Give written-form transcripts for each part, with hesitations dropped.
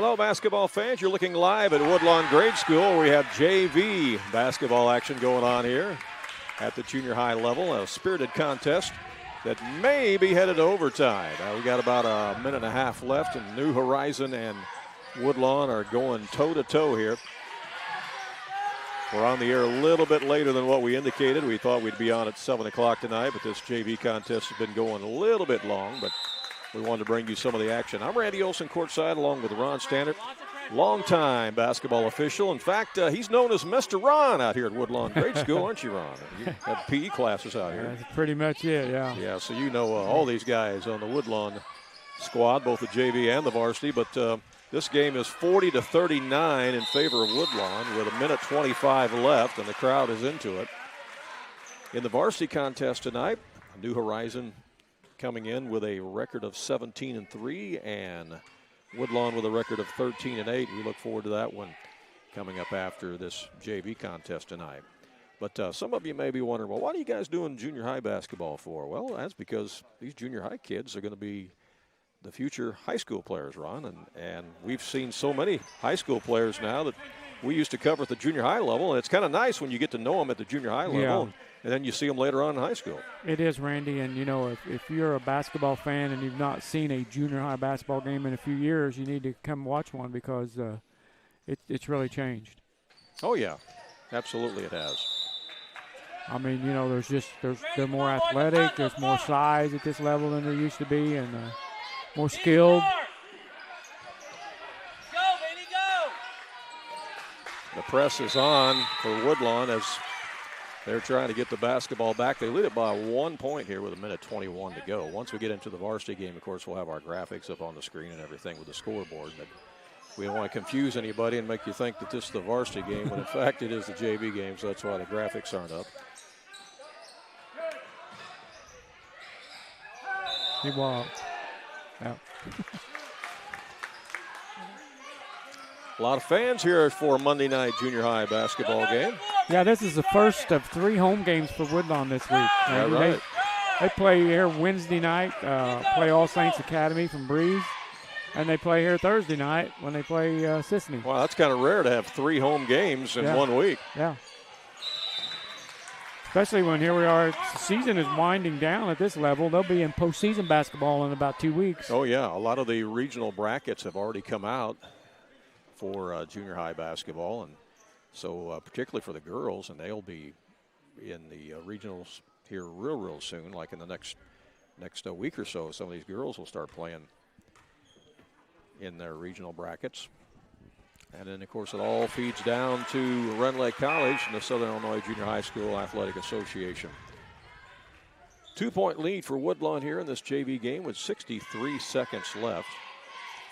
Hello, basketball fans. You're looking live at Woodlawn Grade School. We have JV basketball action going on here at the junior high level. A spirited contest that may be headed to overtime. We got about a minute and a half left, and New Horizon and Woodlawn are going toe-to-toe here. We're on the air a little bit later than what we indicated. We thought we'd be on at 7 o'clock tonight, but this JV contest has been going a little bit long, but we wanted to bring you some of the action. I'm Randy Olson courtside along with Ron Stannard, longtime basketball official. In fact, he's known as Mr. Ron out here at Woodlawn Grade School, aren't you, Ron? You have PE classes out here. That's pretty much it, yeah. Yeah, so you know all these guys on the Woodlawn squad, both the JV and the varsity, but this game is 40-39 in favor of Woodlawn with a minute 25 left, and the crowd is into it. In the varsity contest tonight, New Horizon coming in with a record of 17-3, and Woodlawn with a record of 13-8. We look forward to that one coming up after this JV contest tonight. But some of you may be wondering, well, what are you guys doing junior high basketball for? Well, that's because these junior high kids are going to be the future high school players, Ron. And we've seen so many high school players now that we used to cover at the junior high level. And it's kind of nice when you get to know them at the junior high level. Yeah. And then you see them later on in high school. It is, Randy, and you know, if you're a basketball fan and you've not seen a junior high basketball game in a few years, you need to come watch one because it's really changed. Oh yeah, absolutely it has. I mean, you know, they're more athletic, there's more size at this level than there used to be, and more skilled. The press is on for Woodlawn as they're trying to get the basketball back. They lead it by 1 point here with a minute 21 to go. Once we get into the varsity game, of course, we'll have our graphics up on the screen and everything with the scoreboard. But we don't want to confuse anybody and make you think that this is the varsity game, when in fact it is the JV game, so that's why the graphics aren't up. He walked. Yeah. A lot of fans here for a Monday night junior high basketball game. Yeah, this is the first of 3 home games for Woodlawn this week. Yeah, right. They play here Wednesday night, play All Saints Academy from Breeze, and they play here Thursday night when they play Sisney. Well, that's kind of rare to have 3 home games in 1 week. Yeah. Especially when here we are, the season is winding down at this level. They'll be in postseason basketball in about 2 weeks. Oh, yeah. A lot of the regional brackets have already come out for junior high basketball, and so particularly for the girls, and they'll be in the regionals here real soon, like in the next week or so. Some of these girls will start playing in their regional brackets. And then, of course, it all feeds down to Rend Lake College and the Southern Illinois Junior High School Athletic Association. 2-point lead for Woodlawn here in this JV game with 63 seconds left,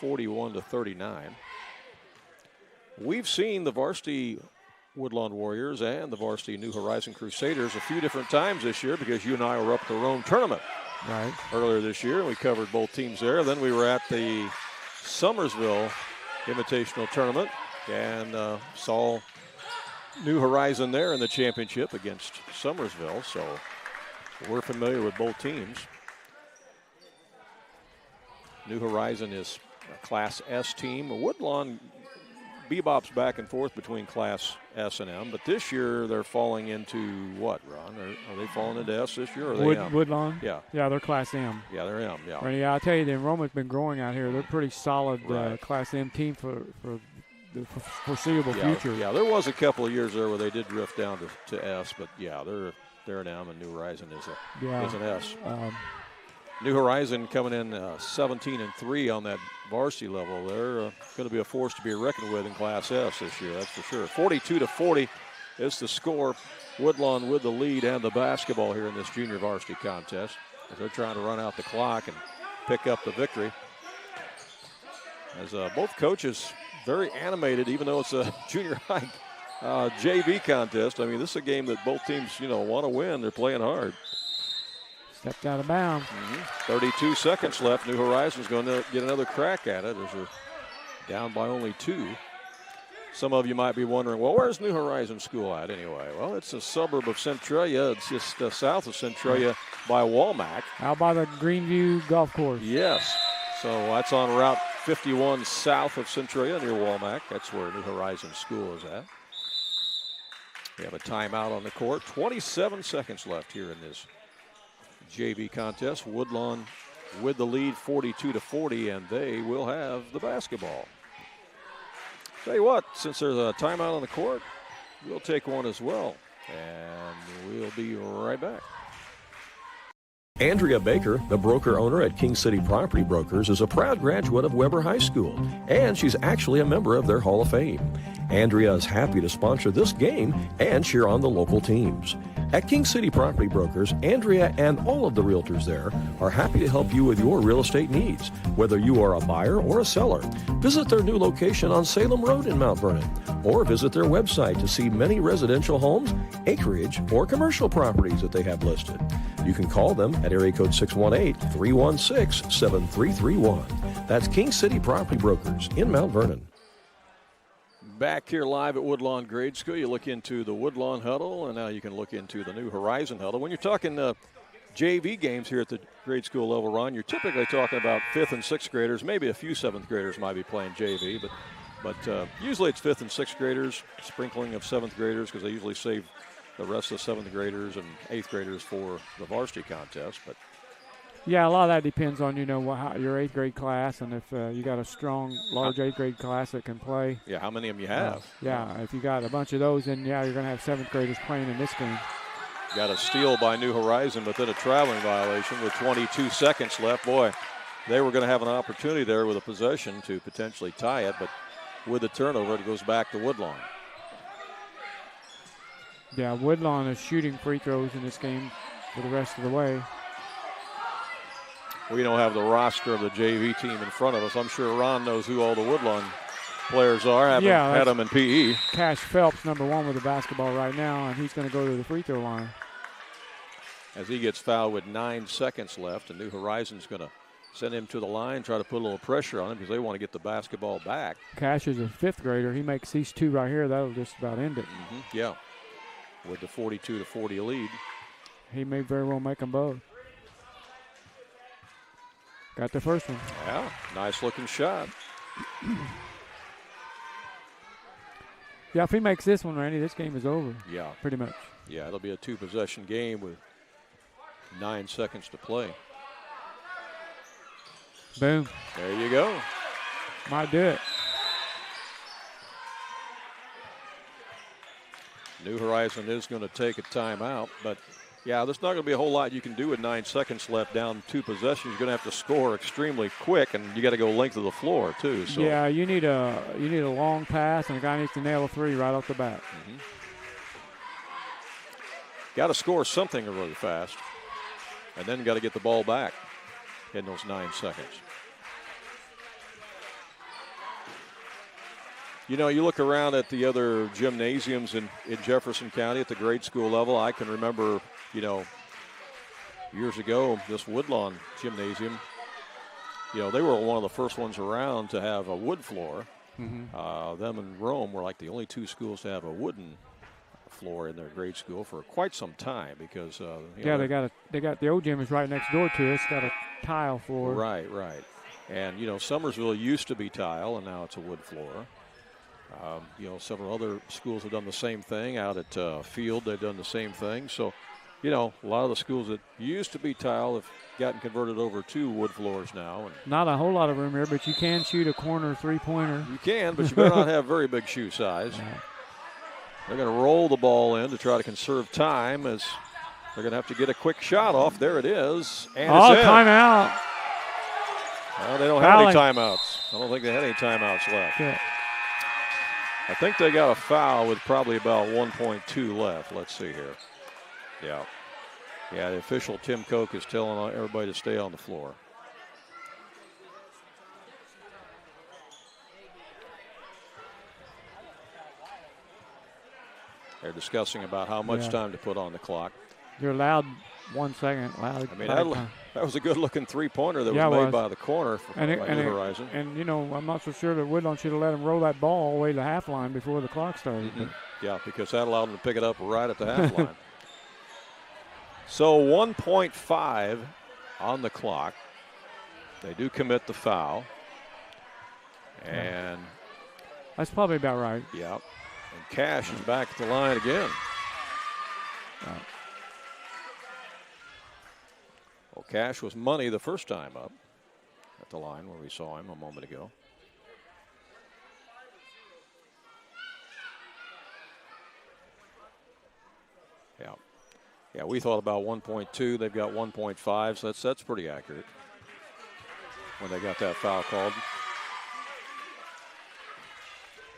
41-39. We've seen the varsity Woodlawn Warriors and the varsity New Horizon Crusaders a few different times this year because you and I were up at the Rome tournament earlier this year. We covered both teams there. Then we were at the Summersville Invitational Tournament and saw New Horizon there in the championship against Summersville. So we're familiar with both teams. New Horizon is a Class S team. Woodlawn bebops back and forth between Class S and M, but this year they're falling into what, Ron? Are they falling into S this year? Or are they M? Woodlawn? Yeah. Yeah, they're Class M. Yeah, they're M, yeah. Right, yeah, I'll tell you, the enrollment's been growing out here. They're pretty solid Class M team for the foreseeable future. Yeah, there was a couple of years there where they did drift down to S, but yeah, they're an M, and New Horizon is an S. New Horizon coming in 17-3 on that varsity level. They're going to be a force to be reckoned with in Class S this year, that's for sure. 42-40 is the score. Woodlawn with the lead and the basketball here in this junior varsity contest as they're trying to run out the clock and pick up the victory. As both coaches very animated, even though it's a junior high JV contest. I mean, this is a game that both teams, want to win. They're playing hard. Stepped out of bounds. 32 seconds left. New Horizon's going to get another crack at it as they're down by only 2. Some of you might be wondering, well, where's New Horizon School at anyway? Well, it's a suburb of Centralia. It's just south of Centralia by Walmack. Out by the Greenview Golf Course. Yes. So that's on Route 51 south of Centralia near Walmack. That's where New Horizons School is at. We have a timeout on the court. 27 seconds left here in this JV contest. Woodlawn with the lead 42-40, and they will have the basketball. Tell you what, since there's a timeout on the court, we'll take one as well, and we'll be right back. Andrea Baker, the broker owner at King City Property Brokers, is a proud graduate of Weber High School, and she's actually a member of their Hall of Fame. Andrea is happy to sponsor this game and cheer on the local teams. At King City Property Brokers, Andrea and all of the realtors there are happy to help you with your real estate needs, whether you are a buyer or a seller. Visit their new location on Salem Road in Mount Vernon, or visit their website to see many residential homes, acreage, or commercial properties that they have listed. You can call them at area code 618-316-7331. That's King City Property Brokers in Mount Vernon. Back here live at Woodlawn Grade School, you look into the Woodlawn Huddle, and now you can look into the New Horizon Huddle. When you're talking JV games here at the grade school level, Ron, you're typically talking about 5th and 6th graders. Maybe a few 7th graders might be playing JV, but usually it's 5th and 6th graders, sprinkling of 7th graders, because they usually save the rest of the 7th graders and 8th graders for the varsity contest. But yeah, a lot of that depends on, how your 8th grade class, and if you got a strong, large 8th grade class that can play. Yeah, how many of them you have. If you got a bunch of those, then, you're going to have 7th graders playing in this game. Got a steal by New Horizon, but then a traveling violation with 22 seconds left. Boy, they were going to have an opportunity there with a possession to potentially tie it, but with the turnover, it goes back to Woodlawn. Yeah, Woodlawn is shooting free throws in this game for the rest of the way. We don't have the roster of the JV team in front of us. I'm sure Ron knows who all the Woodlawn players are. Had them in PE. Cash Phelps, number 1 with the basketball right now, and he's going to go to the free throw line. As he gets fouled with 9 seconds left, and New Horizon's going to send him to the line, try to put a little pressure on him because they want to get the basketball back. Cash is a 5th grader. He makes these 2 right here. That'll just about end it. Yeah, with the 42-40 lead. He may very well make them both. Got the first one. Yeah, nice looking shot. Yeah, if he makes this one, Randy, this game is over. Yeah. Pretty much. Yeah, it'll be a 2-possession game with 9 seconds to play. Boom. There you go. Might do it. New Horizon is going to take a timeout, but yeah, there's not going to be a whole lot you can do with 9 seconds left down 2 possessions. You're going to have to score extremely quick, and you got to go length of the floor too. So yeah, you need a long pass, and the guy needs to nail a 3 right off the bat. Got to score something really fast, and then got to get the ball back in those 9 seconds. You look around at the other gymnasiums in Jefferson County at the grade school level. I can remember, years ago, this Woodlawn gymnasium, they were one of the first ones around to have a wood floor. Them and Rome were like the only 2 schools to have a wooden floor in their grade school for quite some time because they got the old gym is right next door to us. Got a tile floor. Right. And Summersville used to be tile, and now it's a wood floor. Several other schools have done the same thing. Out at Field, they've done the same thing. So, a lot of the schools that used to be tile have gotten converted over to wood floors now. And not a whole lot of room here, but you can shoot a corner 3-pointer. You can, but you better not have very big shoe size. Yeah. They're going to roll the ball in to try to conserve time as they're going to have to get a quick shot off. There it is. And it's in. Timeout. Well, they don't have any timeouts. I don't think they had any timeouts left. Yeah. I think they got a foul with probably about 1.2 left. Let's see here. Yeah. Yeah, the official, Tim Koch, is telling everybody to stay on the floor. They're discussing about how much time to put on the clock. You're allowed 1 second. That was a good-looking 3-pointer that was made by the corner by New Horizon. And, I'm not so sure that Woodlawn should have let him roll that ball all the way to the half line before the clock started. Yeah, because that allowed him to pick it up right at the half line. So 1.5 on the clock. They do commit the foul. And that's probably about right. yeah. And Cash is back at the line again. Well, Cash was money the first time up at the line when we saw him a moment ago. Yeah. Yeah, we thought about 1.2. They've got 1.5, so that's pretty accurate when they got that foul called.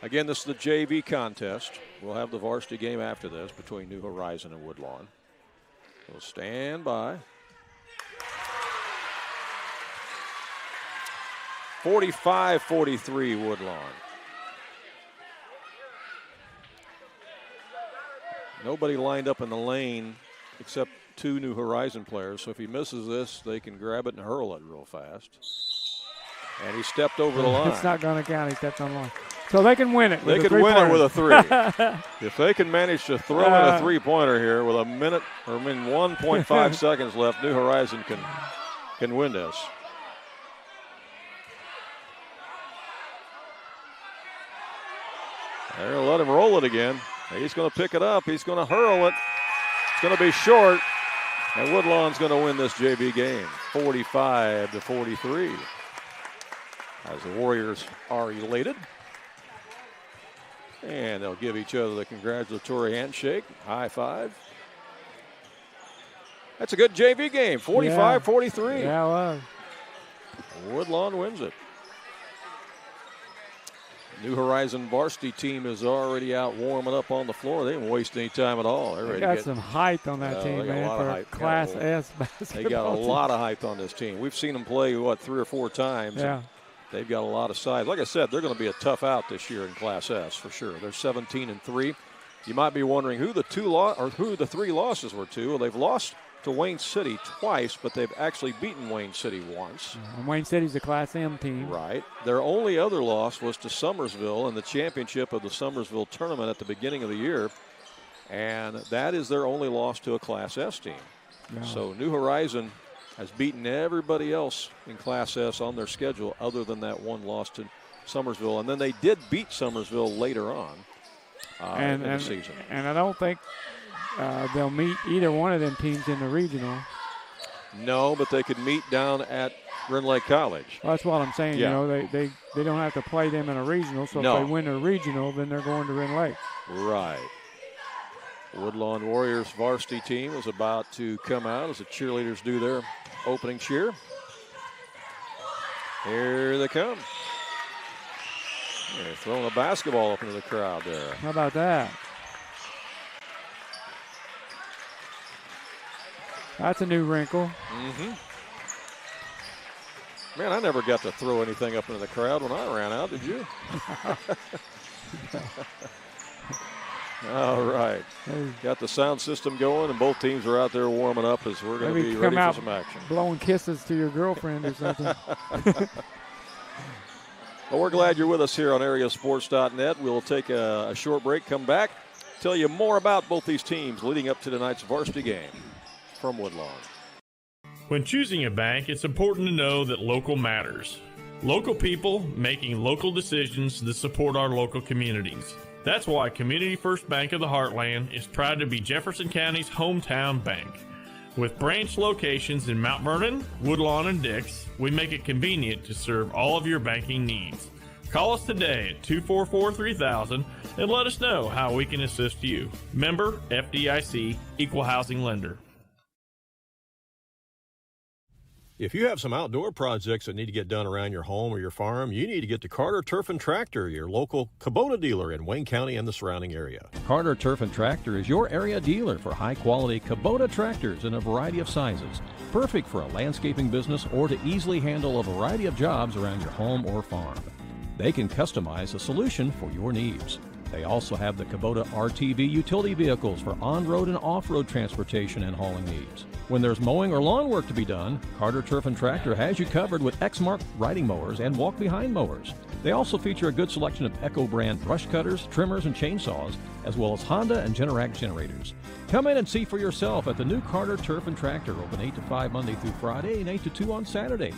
Again, this is the JV contest. We'll have the varsity game after this between New Horizon and Woodlawn. We'll stand by. 45-43 Woodlawn. Nobody lined up in the lane except 2 New Horizon players. So if he misses this, they can grab it and hurl it real fast. And he stepped over the line. It's not going to count. He stepped on the line. So they can win it. They can win it with a 3. If they can manage to throw in a 3-pointer here with a minute or 1.5 seconds left, New Horizon can win this. They're going to let him roll it again. He's going to pick it up. He's going to hurl it. It's going to be short. And Woodlawn's going to win this JV game, 45-43. As the Warriors are elated. And they'll give each other the congratulatory handshake, high five. That's a good JV game, 45-43. Yeah, well. Woodlawn wins it. New Horizon varsity team is already out warming up on the floor. They didn't waste any time at all. They got some height on that team, man, for Class S basketball. They got a lot of height on this team. We've seen them play, 3 or 4 times. Yeah. They've got a lot of size. Like I said, they're going to be a tough out this year in Class S for sure. They're 17-3. You might be wondering who the 3 losses were to. Well, they've lost to Wayne City twice, but they've actually beaten Wayne City once. And Wayne City's a Class M team. Right. Their only other loss was to Summersville in the championship of the Summersville tournament at the beginning of the year. And that is their only loss to a Class S team. Yeah. So New Horizon has beaten everybody else in Class S on their schedule other than that one loss to Summersville. And then they did beat Summersville later on in the season. And I don't think they'll meet either one of them teams in the regional. No, but they could meet down at Rend Lake College. Well, that's what I'm saying. Yeah. You know, they don't have to play them in a regional. So if they win a regional, then they're going to Rend Lake. Right. Woodlawn Warriors varsity team is about to come out as the cheerleaders do their opening cheer. Here they come. They're throwing a basketball up into the crowd there. How about that? That's a new wrinkle. Mm-hmm. Man, I never got to throw anything up into the crowd when I ran out, did you? All right. Got the sound system going, and both teams are out there warming up as we're going to be ready for some action. Blowing kisses to your girlfriend or something. Well, we're glad you're with us here on AreaSports.net. We'll take a short break, come back, tell you more about both these teams leading up to tonight's varsity game from Woodlawn. When choosing a bank, it's important to know that local matters. Local people making local decisions that support our local communities. That's why Community First Bank of the Heartland is proud to be Jefferson County's hometown bank. With branch locations in Mount Vernon, Woodlawn, and Dix, we make it convenient to serve all of your banking needs. Call us today at 244-3000 and let us know how we can assist you. Member FDIC, Equal Housing Lender. If you have some outdoor projects that need to get done around your home or your farm, you need to get to Carter Turf and Tractor, your local Kubota dealer in Wayne County and the surrounding area. Carter Turf and Tractor is your area dealer for high-quality Kubota tractors in a variety of sizes, perfect for a landscaping business or to easily handle a variety of jobs around your home or farm. They can customize a solution for your needs. They also have the Kubota RTV utility vehicles for on-road and off-road transportation and hauling needs. When there's mowing or lawn work to be done, Carter Turf and Tractor has you covered with Exmark riding mowers and walk-behind mowers. They also feature a good selection of Echo brand brush cutters, trimmers, and chainsaws, as well as Honda and Generac generators. Come in and see for yourself at the new Carter Turf and Tractor, open 8 to 5 Monday through Friday and 8 to 2 on Saturday.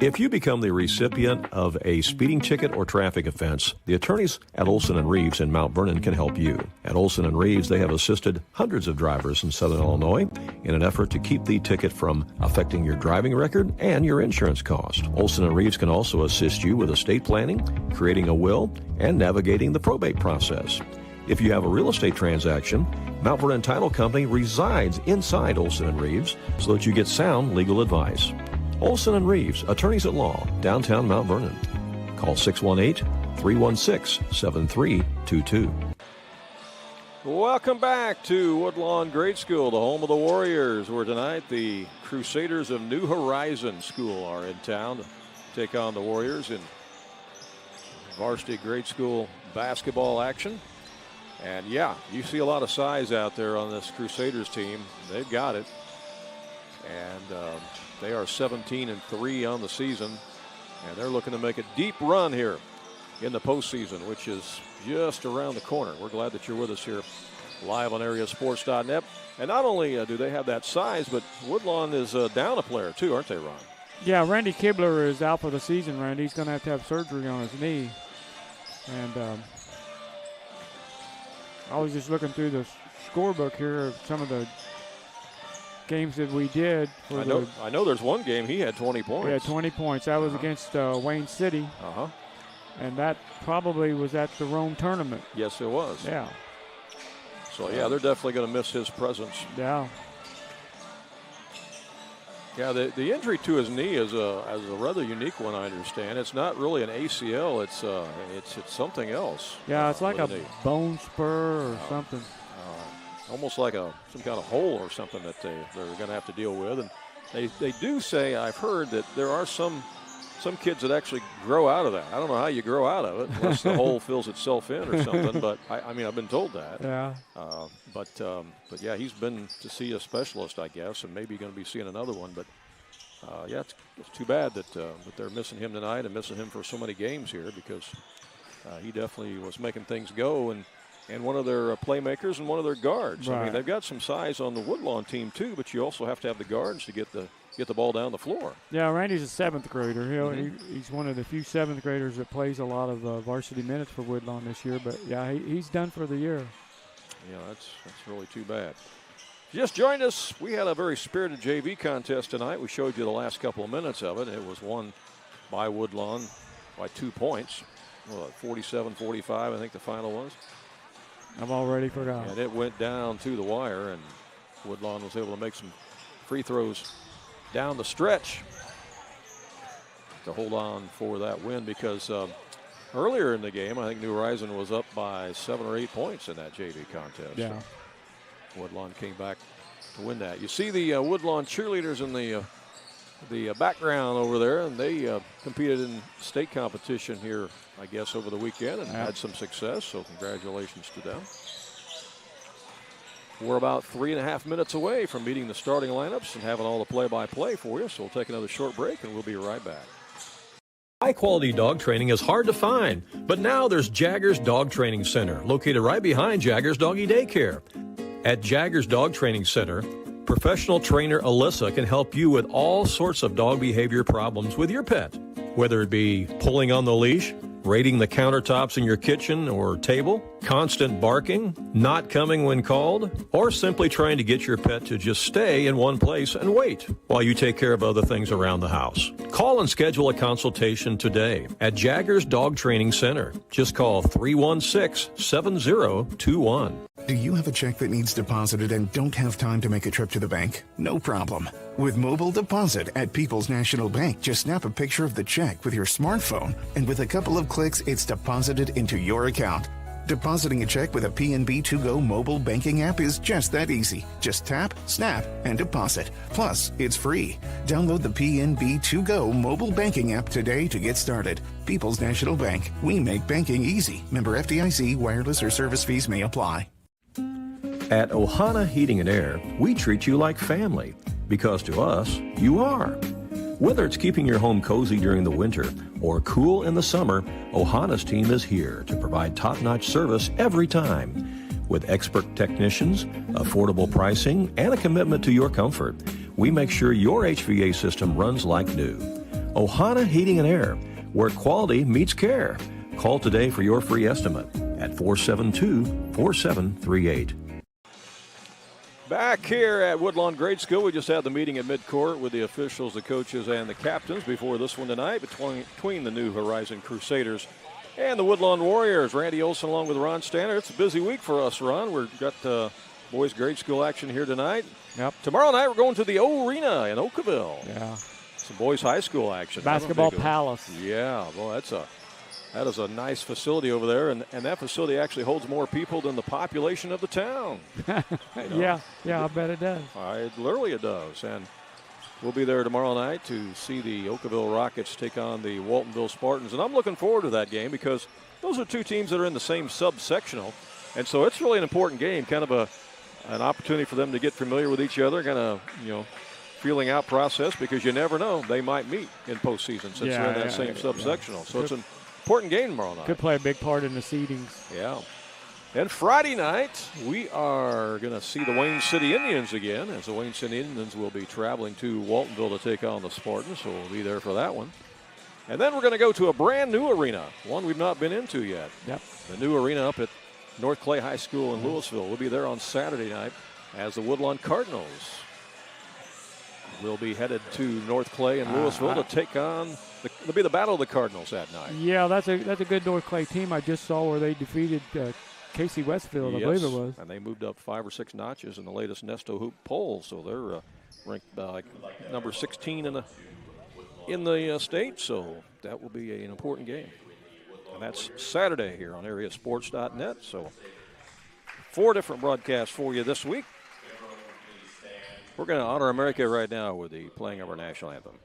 If you become the recipient of a speeding ticket or traffic offense, the attorneys at Olson & Reeves in Mount Vernon can help you. At Olson & Reeves, they have assisted hundreds of drivers in Southern Illinois in an effort to keep the ticket from affecting your driving record and your insurance cost. Olson & Reeves can also assist you with estate planning, creating a will, and navigating the probate process. If you have a real estate transaction, Mount Vernon Title Company resides inside Olson & Reeves so that you get sound legal advice. Olson & Reeves, attorneys at law, downtown Mount Vernon. Call 618-316-7322. Welcome back to Woodlawn Grade School, the home of the Warriors, where tonight the Crusaders of New Horizon School are in town to take on the Warriors in Varsity Grade School basketball action. And yeah, you see a lot of size out there on this Crusaders team. They've got it. And they are 17-3 on the season, and they're looking to make a deep run here in the postseason, which is just around the corner. We're glad that you're with us here live on AreaSports.net. And not only do they have that size, but Woodlawn is down a player too, aren't they, Ron? Yeah, Randy Kibler is out for the season, Randy. He's going to have surgery on his knee. And I was just looking through the scorebook here of some of the games that we did. I know there's one game he had 20 points. Yeah, 20 points. That was against Wayne City. And that probably was at the Rome tournament. Yes, it was. Yeah. So, yeah, they're definitely going to miss his presence. Yeah. Yeah, the injury to his knee is a rather unique one, I understand. It's not really an ACL. It's something else. Yeah, it's like a bone spur or something. Almost like some kind of hole or something that they're going to have to deal with. And they do say, I've heard, that there are some kids that actually grow out of that. I don't know how you grow out of it unless the hole fills itself in or something. But I mean, I've been told that. Yeah. But yeah, he's been to see a specialist, I guess, and maybe going to be seeing another one. But yeah, it's too bad that they're missing him tonight and missing him for so many games here, because he definitely was making things go and one of their playmakers and one of their guards. Right. I mean, they've got some size on the Woodlawn team too, but you also have to have the guards to get the ball down the floor. Yeah, Randy's a seventh grader. He's one of the few seventh graders that plays a lot of varsity minutes for Woodlawn this year. But yeah, he's done for the year. Yeah, that's really too bad. Just joined us. We had a very spirited JV contest tonight. We showed you the last couple of minutes of it. It was won by Woodlawn by 2 points. 47-45, I think the final was. I've already forgot. And it went down to the wire, and Woodlawn was able to make some free throws down the stretch to hold on for that win, because earlier in the game, I think New Horizon was up by 7 or 8 points in that JV contest. Yeah. So Woodlawn came back to win that. You see the Woodlawn cheerleaders in the background over there, and they competed in state competition here, I guess, over the weekend, and had some success, so congratulations to them. We're about 3.5 minutes away from meeting the starting lineups and having all the play-by-play for you, so we'll take another short break, and we'll be right back. High-quality dog training is hard to find, but now there's Jaggers Dog Training Center, located right behind Jaggers Doggy Daycare. At Jaggers Dog Training Center, professional trainer Alyssa can help you with all sorts of dog behavior problems with your pet, whether it be pulling on the leash, raiding the countertops in your kitchen or table, constant barking, not coming when called, or simply trying to get your pet to just stay in one place and wait while you take care of other things around the house. Call and schedule a consultation today at Jaggers Dog Training Center. Just call 316-7021. Do you have a check that needs deposited and don't have time to make a trip to the bank? No problem. With mobile deposit at People's National Bank, just snap a picture of the check with your smartphone, and with a couple of clicks, it's deposited into your account. Depositing a check with a PNB 2Go mobile banking app is just that easy. Just tap, snap, and deposit. Plus, it's free. Download the PNB 2Go mobile banking app today to get started. People's National Bank. We make banking easy. Member FDIC. Wireless or service fees may apply. At Ohana Heating and Air, we treat you like family, because to us, you are. Whether it's keeping your home cozy during the winter or cool in the summer, Ohana's team is here to provide top-notch service every time. With expert technicians, affordable pricing, and a commitment to your comfort, we make sure your HVA system runs like new. Ohana Heating and Air, where quality meets care. Call today for your free estimate at 472-4738. Back here at Woodlawn Grade School, we just had the meeting at midcourt with the officials, the coaches, and the captains before this one tonight between the New Horizon Crusaders and the Woodlawn Warriors. Randy Olson along with Ron Stanner. It's a busy week for us, Ron. We've got boys grade school action here tonight. Yep. Tomorrow night we're going to the O-Arena in Oakville. Yeah. Some boys high school action. Basketball Palace. Yeah, well, that is a nice facility over there, and that facility actually holds more people than the population of the town. Yeah, I bet it does. Literally it does, and we'll be there tomorrow night to see the Oakville Rockets take on the Waltonville Spartans, and I'm looking forward to that game because those are two teams that are in the same subsectional, and so it's really an important game, kind of an opportunity for them to get familiar with each other, kind of, feeling out process, because you never know, they might meet in postseason since they're in that same subsectional. So it's an important game tomorrow night. Could play a big part in the seedings. Yeah. And Friday night, we are going to see the Wayne City Indians again, as the Wayne City Indians will be traveling to Waltonville to take on the Spartans, so we'll be there for that one. And then we're going to go to a brand new arena, one we've not been into yet. Yep. The new arena up at North Clay High School in Louisville. We'll be there on Saturday night as the Woodlawn Cardinals will be headed to North Clay in Louisville to take on it'll be the Battle of the Cardinals that night. Yeah, that's a good North Clay team. I just saw where they defeated Casey Westfield, I believe it was. And they moved up 5 or 6 notches in the latest Nesto Hoop poll, so they're ranked number 16 in the state. So that will be an important game, and that's Saturday here on AreaSports.net. So 4 different broadcasts for you this week. We're going to honor America right now with the playing of our national anthem.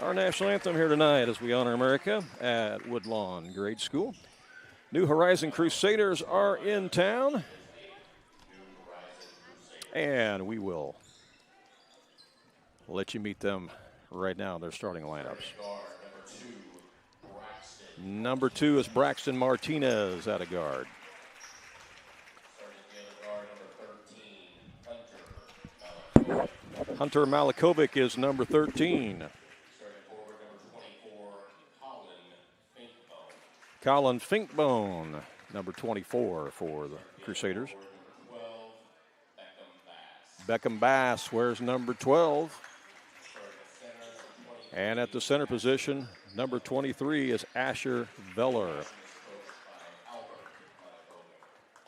Our national anthem here tonight as we honor America at Woodlawn Grade School. New Horizon Crusaders are in town, and we will let you meet them right now in their starting lineups. Number 2 is Braxton Martinez at a guard. Hunter Malikovic is number 13. Colin Finkbone, number 24 for the Crusaders. Beckham Bass wears number 12. And at the center position, number 23 is Asher Veller.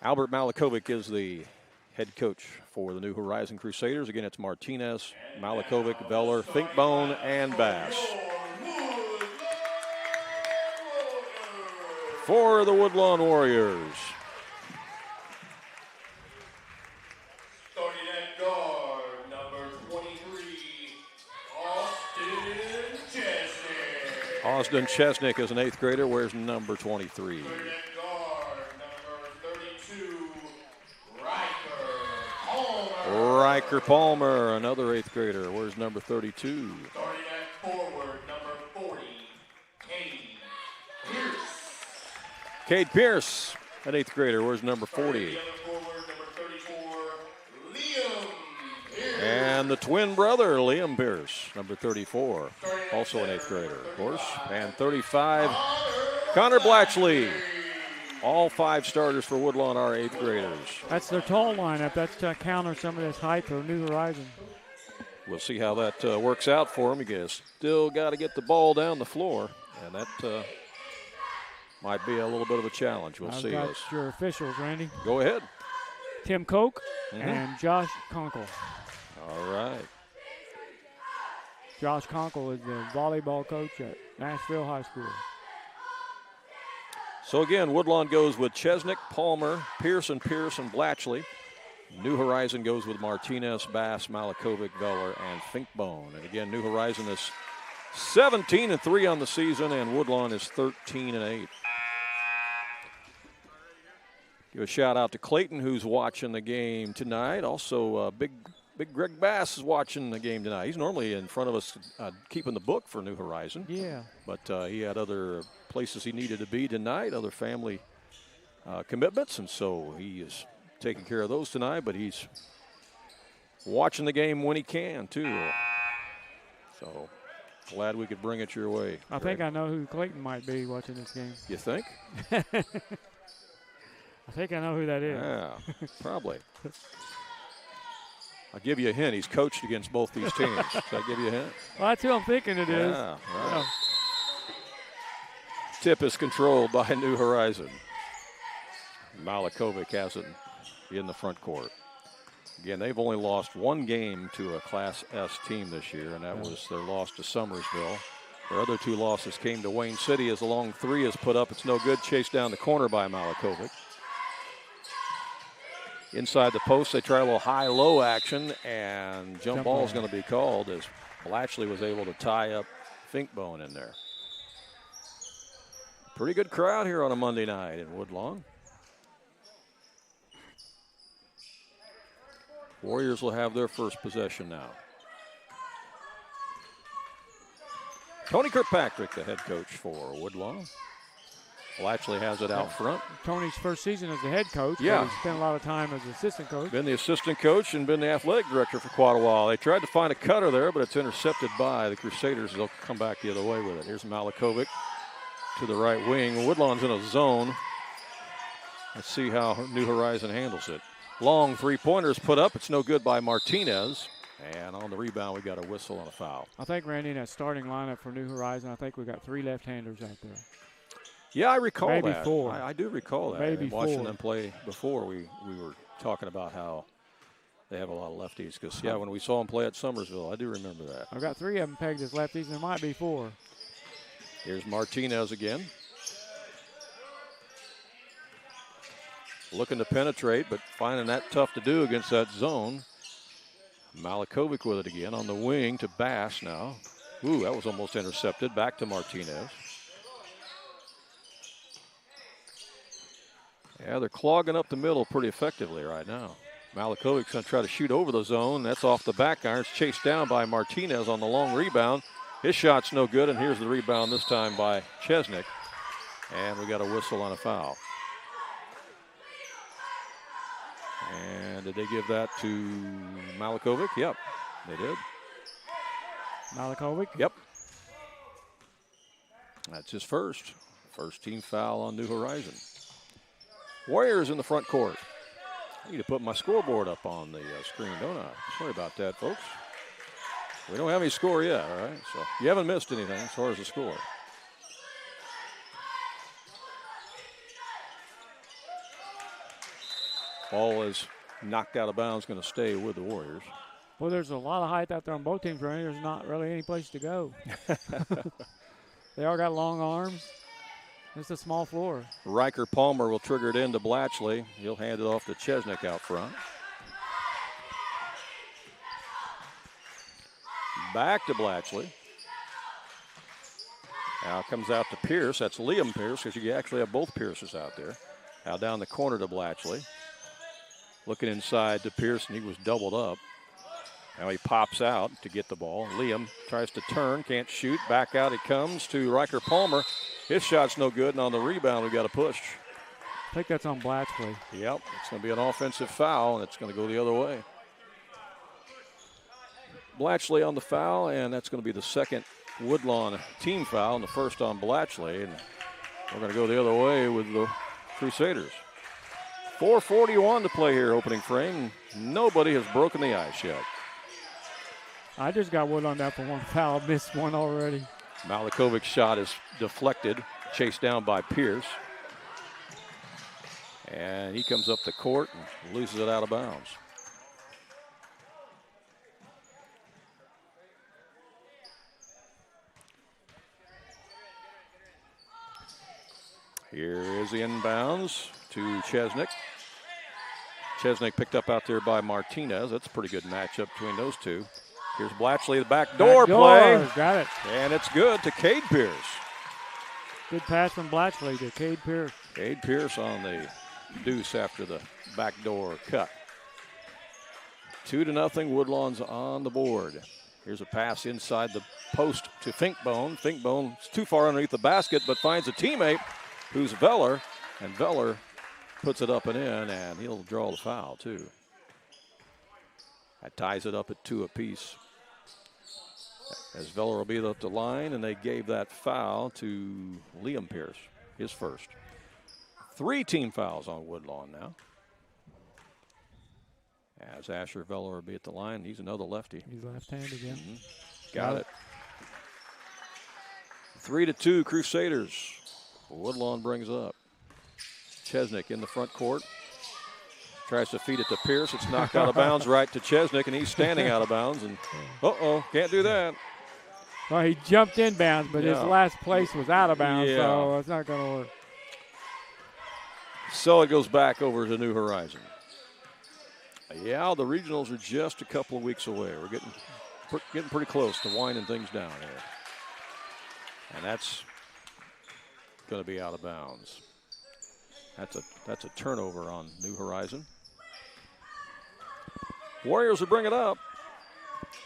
Albert Malikovic is the head coach for the New Horizon Crusaders. Again, it's Martinez, Malikovic, Veller, Finkbone, and Bass. For the Woodlawn Warriors. Starting at guard, number 23, Austin Chesnick. Austin Chesnick is an 8th grader, wears number 23. Starting at guard, number 32, Riker Palmer. Riker Palmer, another 8th grader, wears number 32. Starting at forward, number 40, Caden Cade Pierce, an 8th grader, wears number 40. Young forward number 34, Liam Pierce. And the twin brother, Liam Pierce, number 34, also an 8th grader, of course. And 35, Connor Blatchley. All 5 starters for Woodlawn are 8th graders. That's their tall lineup. That's to counter some of this height for New Horizon. We'll see how that works out for them. You guys still got to get the ball down the floor, and that might be a little bit of a challenge. We'll see. Got your officials, Randy. Go ahead. Tim Koch and Josh Conkle. All right. Josh Conkle is the volleyball coach at Nashville High School. So again, Woodlawn goes with Chesnick, Palmer, Pearson, Blatchley. New Horizon goes with Martinez, Bass, Malakovic, Veller, and Finkbone. And again, New Horizon is 17-3 on the season, and Woodlawn is 13-8. Give a shout out to Clayton, who's watching the game tonight. Also, big Greg Bass is watching the game tonight. He's normally in front of us keeping the book for New Horizon. Yeah. But he had other places he needed to be tonight, other family commitments, and so he is taking care of those tonight, but he's watching the game when he can, too. So glad we could bring it your way. I think I know who Clayton might be watching this game. You think? I think I know who that is. Yeah, probably. I'll give you a hint. He's coached against both these teams. Should I give you a hint? Well, that's who I'm thinking it is. Yeah, right. Tip is controlled by New Horizon. Malakovic has it in the front court. Again, they've only lost 1 game to a Class S team this year, and that was their loss to Summersville. Their other 2 losses came to Wayne City as a long 3 is put up. It's no good. Chased down the corner by Malakovic. Inside the post, they try a little high-low action, and jump ball is going to be called as Blatchley was able to tie up Finkbone in there. Pretty good crowd here on a Monday night in Woodlawn. Warriors will have their first possession now. Tony Kirkpatrick, the head coach for Woodlawn. Blatchley has it out front. Tony's first season as the head coach. Yeah. But he spent a lot of time as assistant coach. Been the assistant coach and been the athletic director for quite a while. They tried to find a cutter there, but it's intercepted by the Crusaders. They'll come back the other way with it. Here's Malakovic to the right wing. Woodlawn's in a zone. Let's see how New Horizon handles it. Long 3-pointers put up. It's no good by Martinez. And on the rebound, we got a whistle and a foul. I think, Randy, in that starting lineup for New Horizon, I think we got 3 left-handers out there. Yeah, I recall Maybe that. 4. I do recall that. Maybe watching 4. them play before, we were talking about how they have a lot of lefties. Because, yeah, when we saw them play at Summersville, I do remember that. I've got 3 of them pegged as lefties, and there might be 4. Here's Martinez again. Looking to penetrate, but finding that tough to do against that zone. Malakovic with it again on the wing to Bass now. Ooh, that was almost intercepted. Back to Martinez. Yeah, they're clogging up the middle pretty effectively right now. Malakovic's going to try to shoot over the zone. That's off the back iron. It's chased down by Martinez on the long rebound. His shot's no good, and here's the rebound this time by Chesnick. And we got a whistle on a foul. And did they give that to Malakovic? Yep, they did. Malakovic? Yep. That's his first team foul on New Horizon. Warriors in the front court. I need to put my scoreboard up on the screen, don't I? Sorry about that, folks. We don't have any score yet, all right? So you haven't missed anything as far as the score. Ball is knocked out of bounds, going to stay with the Warriors. Well, there's a lot of height out there on both teams, Randy. There's not really any place to go. They all got long arms. It's a small floor. Riker Palmer will trigger it into Blatchley. He'll hand it off to Chesnick out front. Back to Blatchley. Now comes out to Pierce. That's Liam Pierce, because you actually have both Pierces out there. Now down the corner to Blatchley. Looking inside to Pierce, and he was doubled up. Now he pops out to get the ball. Liam tries to turn, can't shoot. Back out it comes to Riker Palmer. His shot's no good, and on the rebound, we got a push. I think that's on Blatchley. Yep, it's going to be an offensive foul, and it's going to go the other way. Blatchley on the foul, and that's going to be the second Woodlawn team foul, and the first on Blatchley. And we're going to go the other way with the Crusaders. 4:41 to play here, opening frame. Nobody has broken the ice yet. I just got Woodlawn down for one foul, missed one already. Malakovic's shot is deflected, chased down by Pierce. And he comes up the court and loses it out of bounds. Here is the inbounds to Chesnick. Chesnick picked up out there by Martinez. That's a pretty good matchup between those two. Here's Blatchley, the back door play. Got it. And it's good to Cade Pierce. Good pass from Blatchley to Cade Pierce. Cade Pierce on the deuce after the backdoor cut. 2-0, Woodlawn's on the board. Here's a pass inside the post to Finkbone. Finkbone's too far underneath the basket, but finds a teammate who's Veller, and Veller puts it up and in, and he'll draw the foul too. That ties it up at 2 apiece. As Veller will be at the line, and they gave that foul to Liam Pierce, his first. 3 team fouls on Woodlawn now. As Asher Veller will be at the line, he's another lefty. He's left-handed again. Got it. 3-2 Crusaders. Woodlawn brings up. Chesnick in the front court. Tries to feed it to Pierce. It's knocked out of bounds right to Chesnick, and he's standing out of bounds. And can't do that. Well, he jumped in bounds, but his last place was out of bounds, so it's not going to work. So it goes back over to New Horizon. Yeah, the regionals are just a couple of weeks away. We're getting pretty close to winding things down here. And that's going to be out of bounds. That's a turnover on New Horizon. Warriors will bring it up.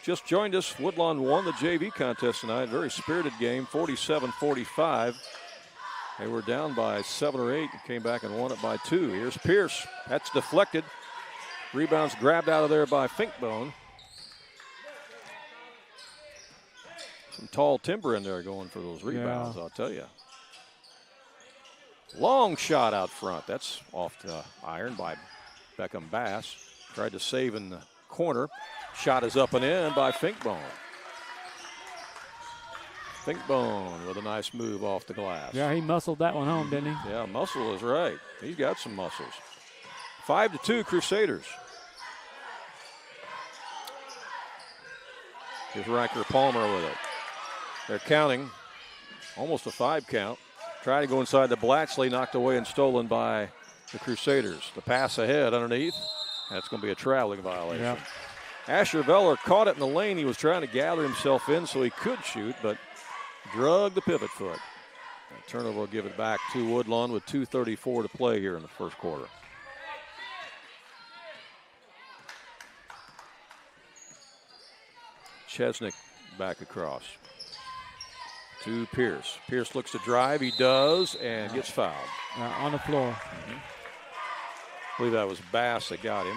Just joined us. Woodlawn won the JV contest tonight. Very spirited game, 47-45. They were down by 7 or 8 and came back and won it by 2. Here's Pierce. That's deflected. Rebounds grabbed out of there by Finkbone. Some tall timber in there going for those rebounds, I'll tell you. Long shot out front. That's off the iron by Beckham Bass. Tried to save in the corner. Shot is up and in by Finkbone. Finkbone with a nice move off the glass. Yeah, he muscled that one home, didn't he? Yeah, muscle is right. He's got some muscles. 5-2 Crusaders. Here's Riker Palmer with it. They're counting. Almost a 5 count. Trying to go inside the Blatchley, knocked away and stolen by the Crusaders. The pass ahead underneath. That's going to be a traveling violation. Yep. Asher Veller caught it in the lane. He was trying to gather himself in so he could shoot, but drug the pivot foot. A turnover will give it back to Woodlawn with 2:34 to play here in the first quarter. Chesnick back across to Pierce. Pierce looks to drive. He does and gets fouled. On the floor. I believe that was Bass that got him.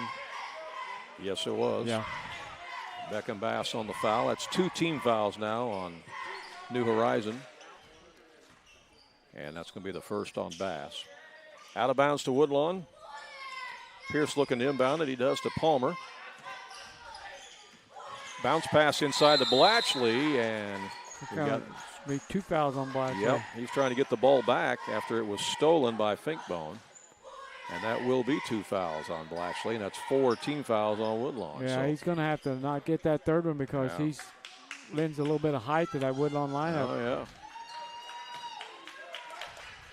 Yes, it was. Yeah. Beckham Bass on the foul. That's 2 team fouls now on New Horizon. And that's going to be the first on Bass. Out of bounds to Woodlawn. Pierce looking to inbound it. He does to Palmer. Bounce pass inside to Blatchley, and we got 2 fouls on Blatchley. Yep, he's trying to get the ball back after it was stolen by Finkbone. And that will be 2 fouls on Blatchley, and that's 4 team fouls on Woodlawn. Yeah, so he's going to have to not get that third one because he lends a little bit of height to that Woodlawn lineup. Oh, yeah.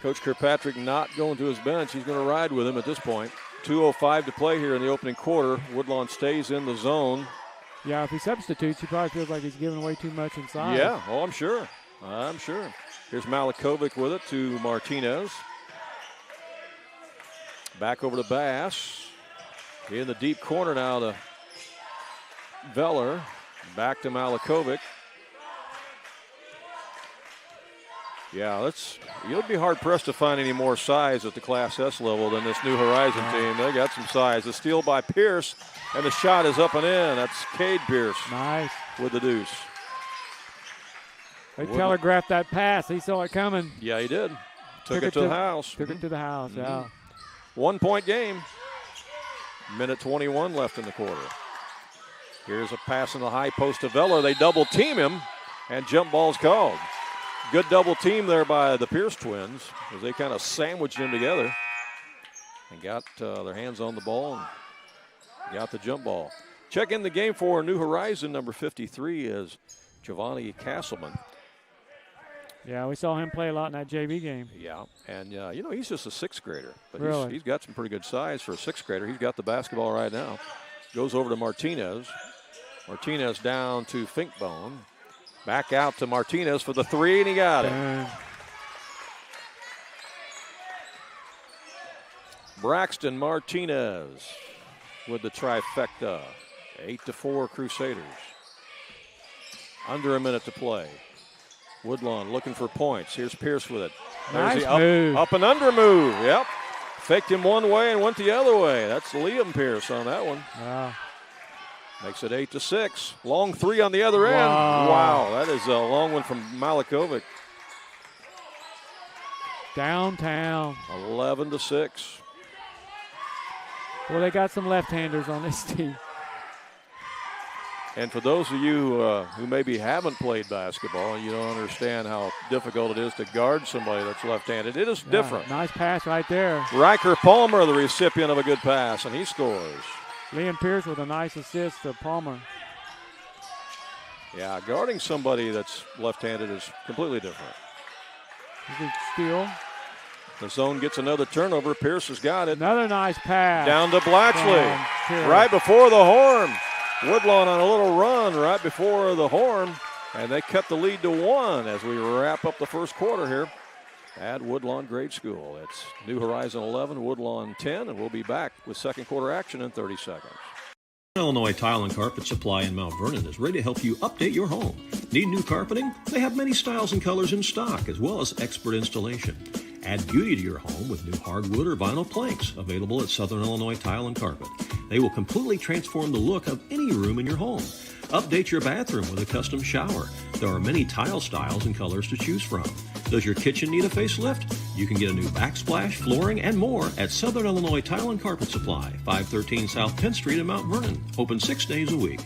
Coach Kirkpatrick not going to his bench. He's going to ride with him at this point. 2:05 to play here in the opening quarter. Woodlawn stays in the zone. Yeah, if he substitutes, he probably feels like he's giving away too much inside. Yeah, I'm sure. Here's Malakovic with it to Martinez. Back over to Bass. In the deep corner now to Veller. Back to Malikovic. Yeah, you'll be hard-pressed to find any more size at the Class S level than this New Horizon team. They got some size. The steal by Pierce, and the shot is up and in. That's Cade Pierce. Nice. With the deuce. They telegraphed that pass. He saw it coming. Yeah, he did. Took it to the house. Took it to the house, yeah. 1 point game. Minute 21 left in the quarter. Here's a pass in the high post to Veller. They double team him, and jump ball's called. Good double team there by the Pierce twins as they kind of sandwiched them together and got their hands on the ball and got the jump ball. Check in the game for New Horizon. Number 53 is Giovanni Castleman. Yeah, we saw him play a lot in that JV game. Yeah, and he's just a sixth grader, but really? he's got some pretty good size for a sixth grader. He's got the basketball right now. Goes over to Martinez. Martinez down to Finkbone. Back out to Martinez for the three, and he got it. Braxton Martinez with the trifecta. 8-4 Crusaders. Under a minute to play. Woodlawn looking for points. Here's Pierce with it. There's nice move. Up and under move. Yep. Faked him one way and went the other way. That's Liam Pierce on that one. Wow. Makes it 8-6. Long three on the other end. Wow, that is a long one from Malikovic. Downtown. 11-6. Well, they got some left-handers on this team. And for those of you who maybe haven't played basketball and you don't understand how difficult it is to guard somebody that's left-handed, it is different. Nice pass right there. Riker Palmer, the recipient of a good pass, and he scores. Liam Pierce with a nice assist to Palmer. Yeah, guarding somebody that's left-handed is completely different. Good steal. The zone gets another turnover. Pierce has got it. Another nice pass. Down to Blatchley. Right before the horn. Woodlawn on a little run right before the horn. And they cut the lead to 1 as we wrap up the first quarter here at Woodlawn Grade School. It's New Horizon 11, Woodlawn 10, and we'll be back with second quarter action in 30 seconds. Illinois Tile and Carpet Supply in Mount Vernon is ready to help you update your home. Need new carpeting? They have many styles and colors in stock, as well as expert installation. Add beauty to your home with new hardwood or vinyl planks available at Southern Illinois Tile and Carpet. They will completely transform the look of any room in your home. Update your bathroom with a custom shower. There are many tile styles and colors to choose from. Does your kitchen need a facelift? You can get a new backsplash, flooring, and more at Southern Illinois Tile and Carpet Supply, 513 South Penn Street in Mount Vernon. Open 6 days a week.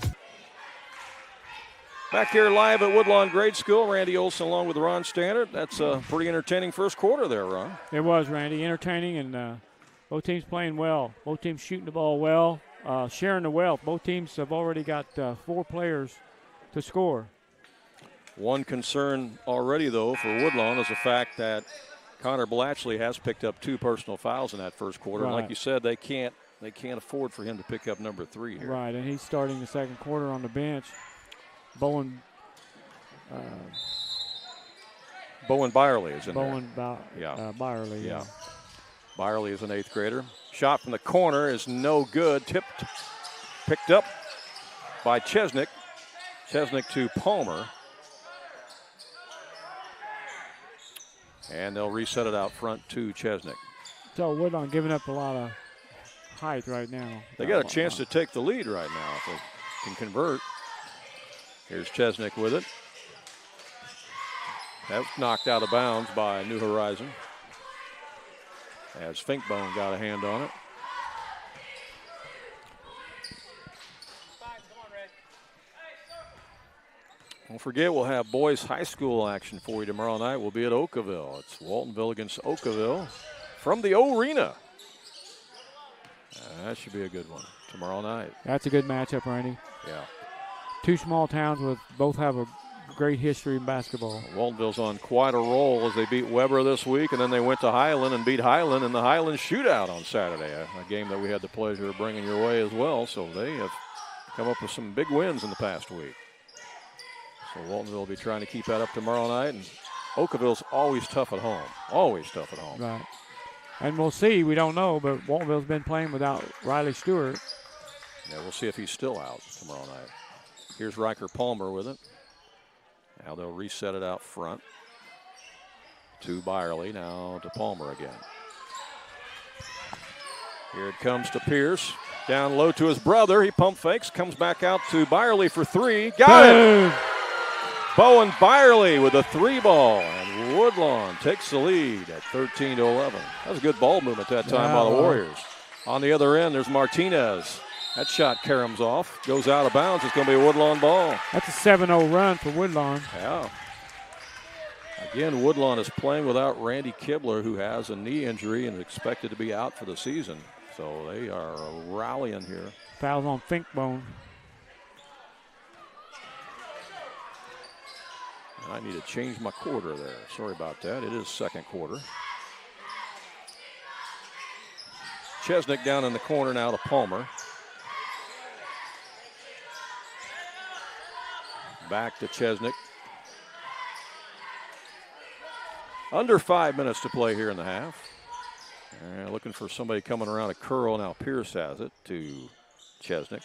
Back here live at Woodlawn Grade School, Randy Olson along with Ron Stannard. That's a pretty entertaining first quarter there, Ron. It was, Randy. Entertaining, and both teams playing well. Both teams shooting the ball well, sharing the wealth. Both teams have already got 4 players to score. One concern already, though, for Woodlawn is the fact that Connor Blatchley has picked up 2 personal fouls in that first quarter. Right. And like you said, they can't afford for him to pick up number 3 here. Right, and he's starting the second quarter on the bench. Bowen Byerly is in there. Byerly. Yeah. Byerly is an 8th grader. Shot from the corner is no good. Picked up by Chesnick. Chesnick to Palmer. And they'll reset it out front to Chesnick. So Woodlawn giving up a lot of height right now. They got a chance to take the lead right now if they can convert. Here's Chesnick with it. That's knocked out of bounds by New Horizon as Finkbone got a hand on it. Don't forget, we'll have boys high school action for you tomorrow night. We'll be at Oakville. It's Waltonville against Oakville from the O-Arena. That should be a good one tomorrow night. That's a good matchup, Randy. Yeah. 2 small towns with both have a great history in basketball. Waltonville's on quite a roll as they beat Weber this week, and then they went to Highland and beat Highland in the Highland Shootout on Saturday, a game that we had the pleasure of bringing your way as well. So they have come up with some big wins in the past week. So Waltonville will be trying to keep that up tomorrow night, and Oakville's always tough at home. Always tough at home. Right. And we'll see. We don't know, but Waltonville's been playing without Riley Stewart. Yeah, we'll see if he's still out tomorrow night. Here's Riker Palmer with it. Now they'll reset it out front to Byerly. Now to Palmer again. Here it comes to Pierce. Down low to his brother. He pump fakes. Comes back out to Byerly for three. Got it! Bowen Byerly with a 3-ball. And Woodlawn takes the lead at 13-11. That was a good ball movement that time by the Warriors. On the other end, there's Martinez. That shot caroms off. Goes out of bounds. It's going to be a Woodlawn ball. That's a 7-0 run for Woodlawn. Yeah. Again, Woodlawn is playing without Randy Kibler, who has a knee injury and is expected to be out for the season. So they are rallying here. Fouls on Finkbone. And I need to change my quarter there. Sorry about that. It is second quarter. Chesnick down in the corner now to Palmer. Back to Chesnick. Under 5 minutes to play here in the half. And looking for somebody coming around a curl. Now Pierce has it to Chesnick.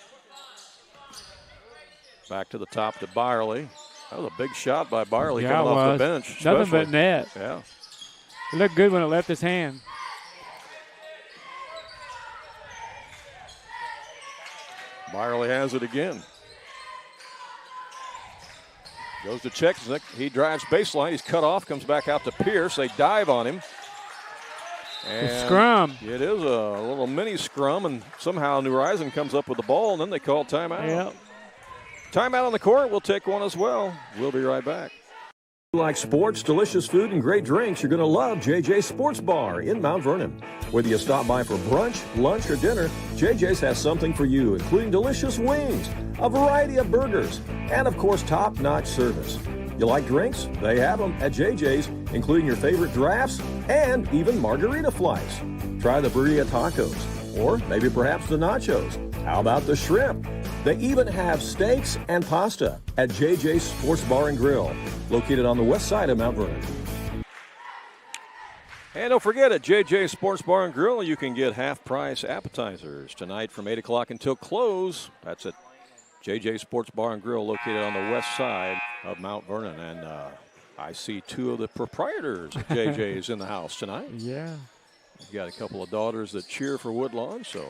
Back to the top to Byerly. That was a big shot by Byerly coming off the bench. Nothing but net. Yeah. It looked good when it left his hand. Byerly has it again. Goes to Chesnick. He drives baseline. He's cut off. Comes back out to Pierce. They dive on him. And scrum. It is a little mini scrum, and somehow New Horizon comes up with the ball, and then they call timeout. Yep. Timeout on the court. We'll take one as well. We'll be right back. If you like sports, delicious food, and great drinks, you're going to love JJ's Sports Bar in Mount Vernon. Whether you stop by for brunch, lunch, or dinner, JJ's has something for you, including delicious wings, a variety of burgers, and, of course, top-notch service. You like drinks? They have them at JJ's, including your favorite drafts and even margarita flights. Try the burrito tacos, or maybe perhaps the nachos. How about the shrimp? They even have steaks and pasta at JJ's Sports Bar and Grill, located on the west side of Mount Vernon. And don't forget, at JJ's Sports Bar and Grill, you can get half-price appetizers tonight from 8 o'clock until close. That's at JJ's Sports Bar and Grill, located on the west side of Mount Vernon. And I see two of the proprietors of JJ's in the house tonight. Yeah. We've got a couple of daughters that cheer for Woodlawn, so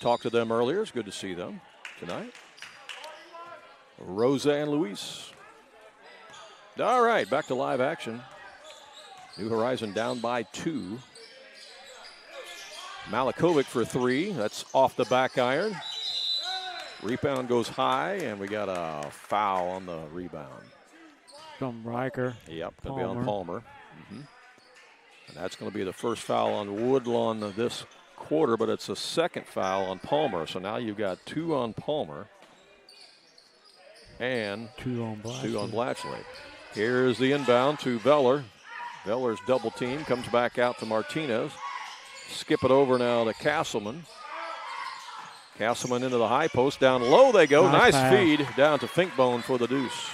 talked to them earlier. It's good to see them tonight. Rosa and Luis. All right, back to live action. New Horizon down by 2. Malakovic for 3. That's off the back iron. Rebound goes high, and we got a foul on the rebound. From Riker. Yep, going to be on Palmer. And that's going to be the first foul on Woodlawn of this quarter, but it's a second foul on Palmer. So now you've got 2 on Palmer and 2 on Blatchley. 2 on Blatchley. Here's the inbound to Veller. Veller's double team, comes back out to Martinez. Skip it over now to Castleman. Castleman into the high post. Down low they go. Nice feed down to Finkbone for the deuce.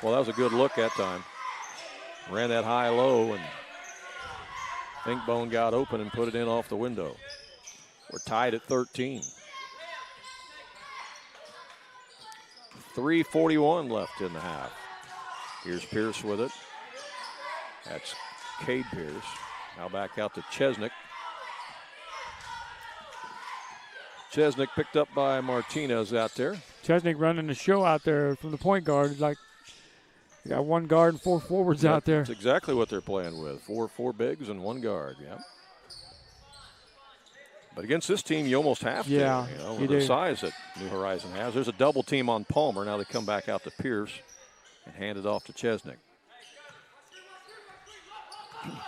Well, that was a good look that time. Ran that high-low, and Finkbone got open and put it in off the window. We're tied at 13. 3:41 left in the half. Here's Pierce with it. That's Cade Pierce. Now back out to Chesnick. Chesnick picked up by Martinez out there. Chesnick running the show out there from the point guard. It's like you got 1 guard and 4 forwards out there. That's exactly what they're playing with. Four bigs and 1 guard. Yeah. But against this team, you almost have to. Yeah, with the size that New Horizon has. There's a double team on Palmer. Now they come back out to Pierce and hand it off to Chesnick.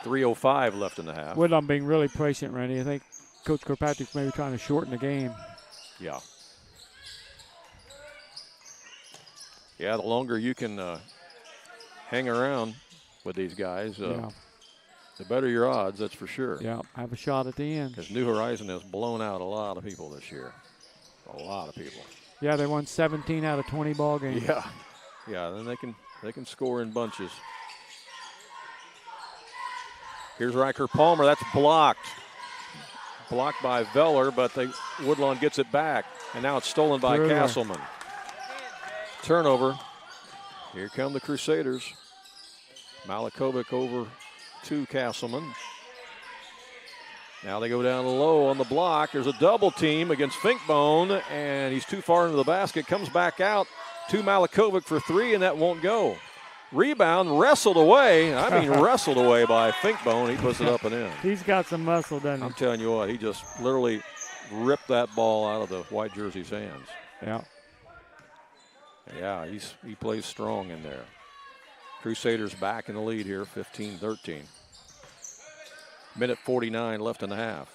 3:05 left in the half. Woodlawn being really patient, Randy. I think Coach Kirkpatrick's maybe trying to shorten the game. Yeah. Yeah, the longer you can hang around with these guys, the better your odds, that's for sure. Yeah, have a shot at the end. Because New Horizon has blown out a lot of people this year. A lot of people. Yeah, they won 17 out of 20 ball games. Yeah. Yeah, then they can score in bunches. Here's Riker Palmer. That's blocked. Blocked by Veller, but Woodlawn gets it back. And now it's stolen by Castleman. Turnover. Here come the Crusaders. Malakovic over to Castleman. Now they go down low on the block. There's a double team against Finkbone, and he's too far into the basket. Comes back out to Malakovic for three, and that won't go. Rebound, wrestled away. I mean, wrestled away by Finkbone. He puts it up and in. He's got some muscle, doesn't he? I'm telling you what, he just literally ripped that ball out of the white jersey's hands. Yeah. Yeah, he plays strong in there. Crusaders back in the lead here, 15-13. Minute 49 left in the half.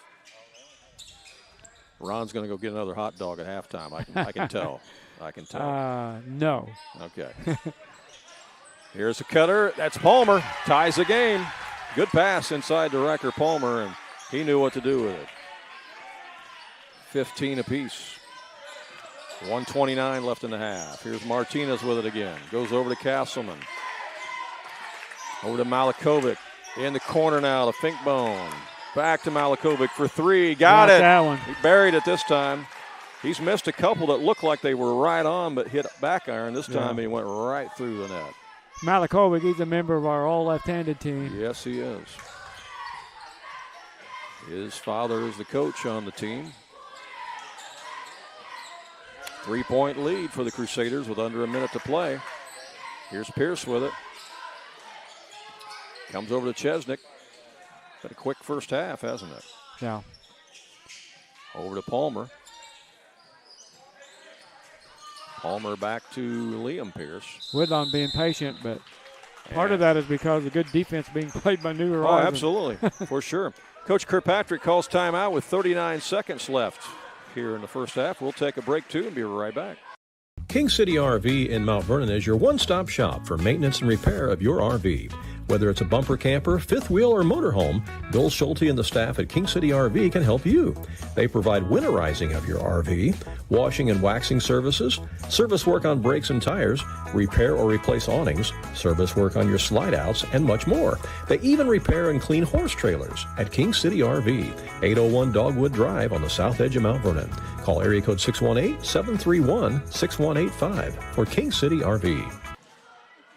Ron's going to go get another hot dog at halftime. I can tell. I can tell. No. Okay. Here's a cutter. That's Palmer. Ties the game. Good pass inside to Wrecker Palmer, and he knew what to do with it. 15 apiece. 1:29 left in the half. Here's Martinez with it again. Goes over to Castleman. Over to Malakovic. In the corner now to Finkbone. Back to Malakovic for three. Got it. That one. He buried it this time. He's missed a couple that looked like they were right on, but hit back iron. This time he went right through the net. Malakovic, he's a member of our all left-handed team. Yes, he is. His father is the coach on the team. 3-point lead for the Crusaders with under a minute to play. Here's Pierce with it. Comes over to Chesnick. Been a quick first half, hasn't it? Yeah. Over to Palmer. Palmer back to Liam Pierce. Woodlawn being patient, but part of that is because of good defense being played by New Horizon. Oh, absolutely, for sure. Coach Kirkpatrick calls timeout with 39 seconds left here in the first half. We'll take a break, too, and be right back. King City RV in Mount Vernon is your one-stop shop for maintenance and repair of your RV. Whether it's a bumper camper, fifth wheel, or motorhome, Bill Schulte and the staff at King City RV can help you. They provide winterizing of your RV, washing and waxing services, service work on brakes and tires, repair or replace awnings, service work on your slide-outs, and much more. They even repair and clean horse trailers at King City RV, 801 Dogwood Drive on the south edge of Mount Vernon. Call area code 618-731-6185 for King City RV.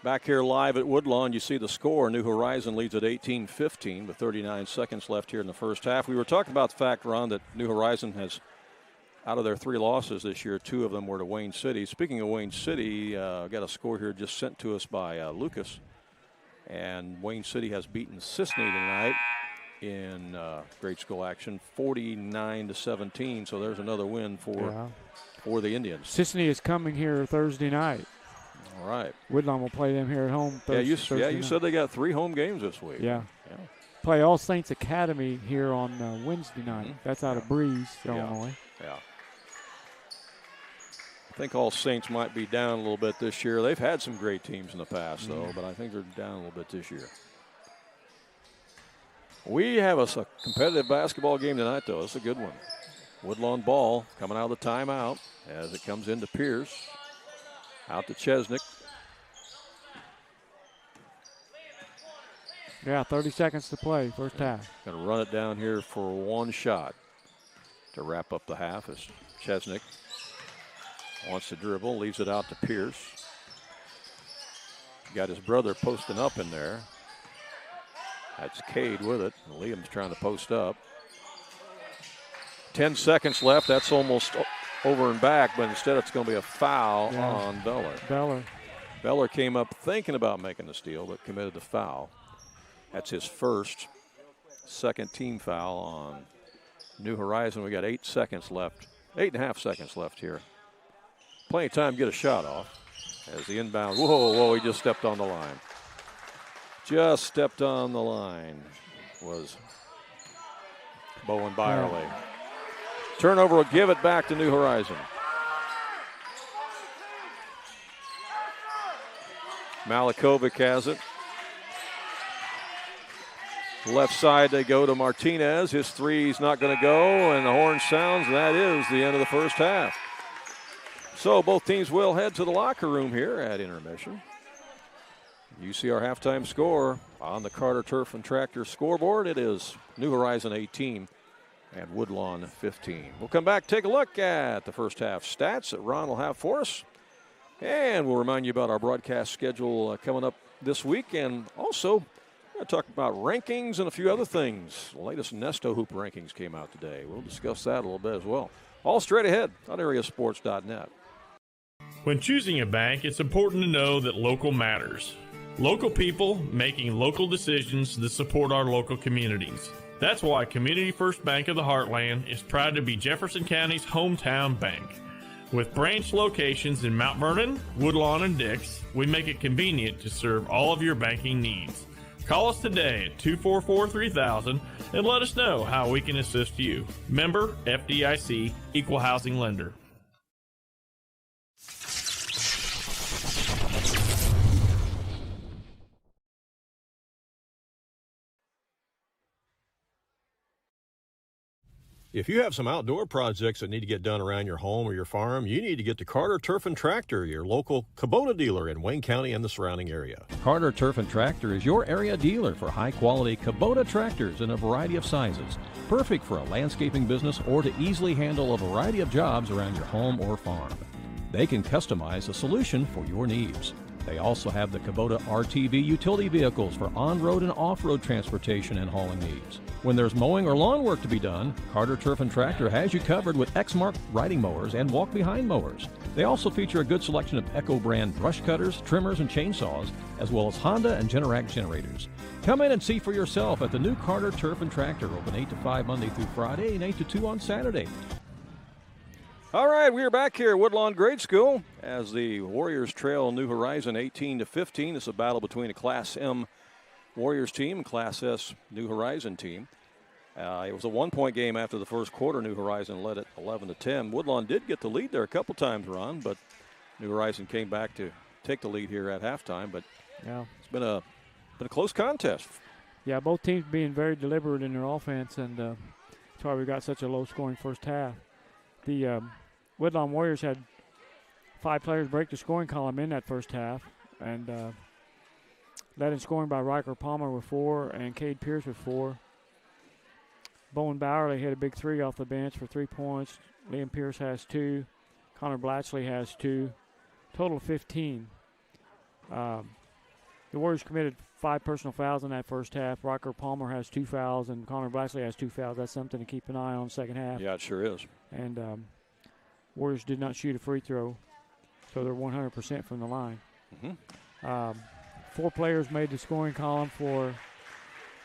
Back here live at Woodlawn, you see the score. New Horizon leads at 18-15 with 39 seconds left here in the first half. We were talking about the fact, Ron, that New Horizon has, out of their 3 losses this year, 2 of them were to Wayne City. Speaking of Wayne City, got a score here just sent to us by Lucas. And Wayne City has beaten Sisney tonight in grade school action, 49-17. So there's another win for the Indians. Sisney is coming here Thursday night. All right. Woodlawn will play them here at home Thursday you said they got 3 home games this week. Yeah. Play All Saints Academy here on Wednesday night. Mm-hmm. That's out of Breeze, Illinois. Yeah. I think All Saints might be down a little bit this year. They've had some great teams in the past, though, but I think they're down a little bit this year. We have a competitive basketball game tonight, though. It's a good one. Woodlawn ball coming out of the timeout as it comes into Pierce. Out to Chesnick. Yeah, 30 seconds to play, first half. Going to run it down here for one shot to wrap up the half as Chesnick wants to dribble, leaves it out to Pierce. Got his brother posting up in there. That's Cade with it. Liam's trying to post up. 10 seconds left. That's almost over and back, but instead it's going to be a foul on Beller. Beller came up thinking about making the steal, but committed the foul. That's his second team foul on New Horizon. We got 8 seconds left, 8.5 seconds left here. Plenty of time to get a shot off as the inbound. Whoa, he just stepped on the line. Just stepped on the line was Bowen Byerly. Turnover will give it back to New Horizon. Malakovic has it. Left side they go to Martinez. His three's not going to go, and the horn sounds, and that is the end of the first half. So both teams will head to the locker room here at intermission. You see our halftime score on the Carter Turf and Tractor scoreboard. It is New Horizon 18 and Woodlawn 15. We'll come back, take a look at the first half stats that Ron will have for us And we'll remind you about our broadcast schedule coming up this week. And also, we're going to talk about rankings and a few other things. The latest Nesto Hoop rankings came out today. We'll discuss that a little bit as well. All straight ahead on AreaSports.net. When choosing a bank, it's important to know that local matters. Local people making local decisions that support our local communities. That's why Community First Bank of the Heartland is proud to be Jefferson County's hometown bank. With branch locations in Mount Vernon, Woodlawn, and Dix, we make it convenient to serve all of your banking needs. Call us today at 244-3000 and let us know how we can assist you. Member FDIC, Equal Housing Lender. If you have some outdoor projects that need to get done around your home or your farm, you need to get to Carter Turf and Tractor, your local Kubota dealer in Wayne County and the surrounding area. Carter Turf and Tractor is your area dealer for high-quality Kubota tractors in a variety of sizes, perfect for a landscaping business or to easily handle a variety of jobs around your home or farm. They can customize a solution for your needs. They also have the Kubota RTV utility vehicles for on-road and off-road transportation and hauling needs. When there's mowing or lawn work to be done, Carter Turf and Tractor has you covered with Exmark riding mowers and walk-behind mowers. They also feature a good selection of Echo brand brush cutters, trimmers, and chainsaws, as well as Honda and Generac generators. Come in and see for yourself at the new Carter Turf and Tractor, open 8 to 5 Monday through Friday and 8 to 2 on Saturday. All right, we are back here at Woodlawn Grade School as the Warriors trail New Horizon 18-15. It's a battle between a Class M Warriors team and Class S New Horizon team. It was a one-point game after the first quarter. New Horizon led it 11-10. Woodlawn did get the lead there a couple times, Ron, but New Horizon came back to take the lead here at halftime. But yeah, it's been a close contest. Yeah, both teams being very deliberate in their offense, and that's why we got such a low-scoring first half. The Woodlawn Warriors had 5 players break the scoring column in that first half, and led in scoring by Riker Palmer with 4 and Cade Pierce with 4. Bowen Bowerly hit a big 3 off the bench for 3 points. Liam Pierce has 2. Connor Blatchley has 2. Total of 15. The Warriors committed 5 personal fouls in that first half. Riker Palmer has 2 fouls, and Connor Blatchley has 2 fouls. That's something to keep an eye on in the second half. Yeah, it sure is. And Warriors did not shoot a free throw, so they're 100% from the line. 4 players made the scoring column for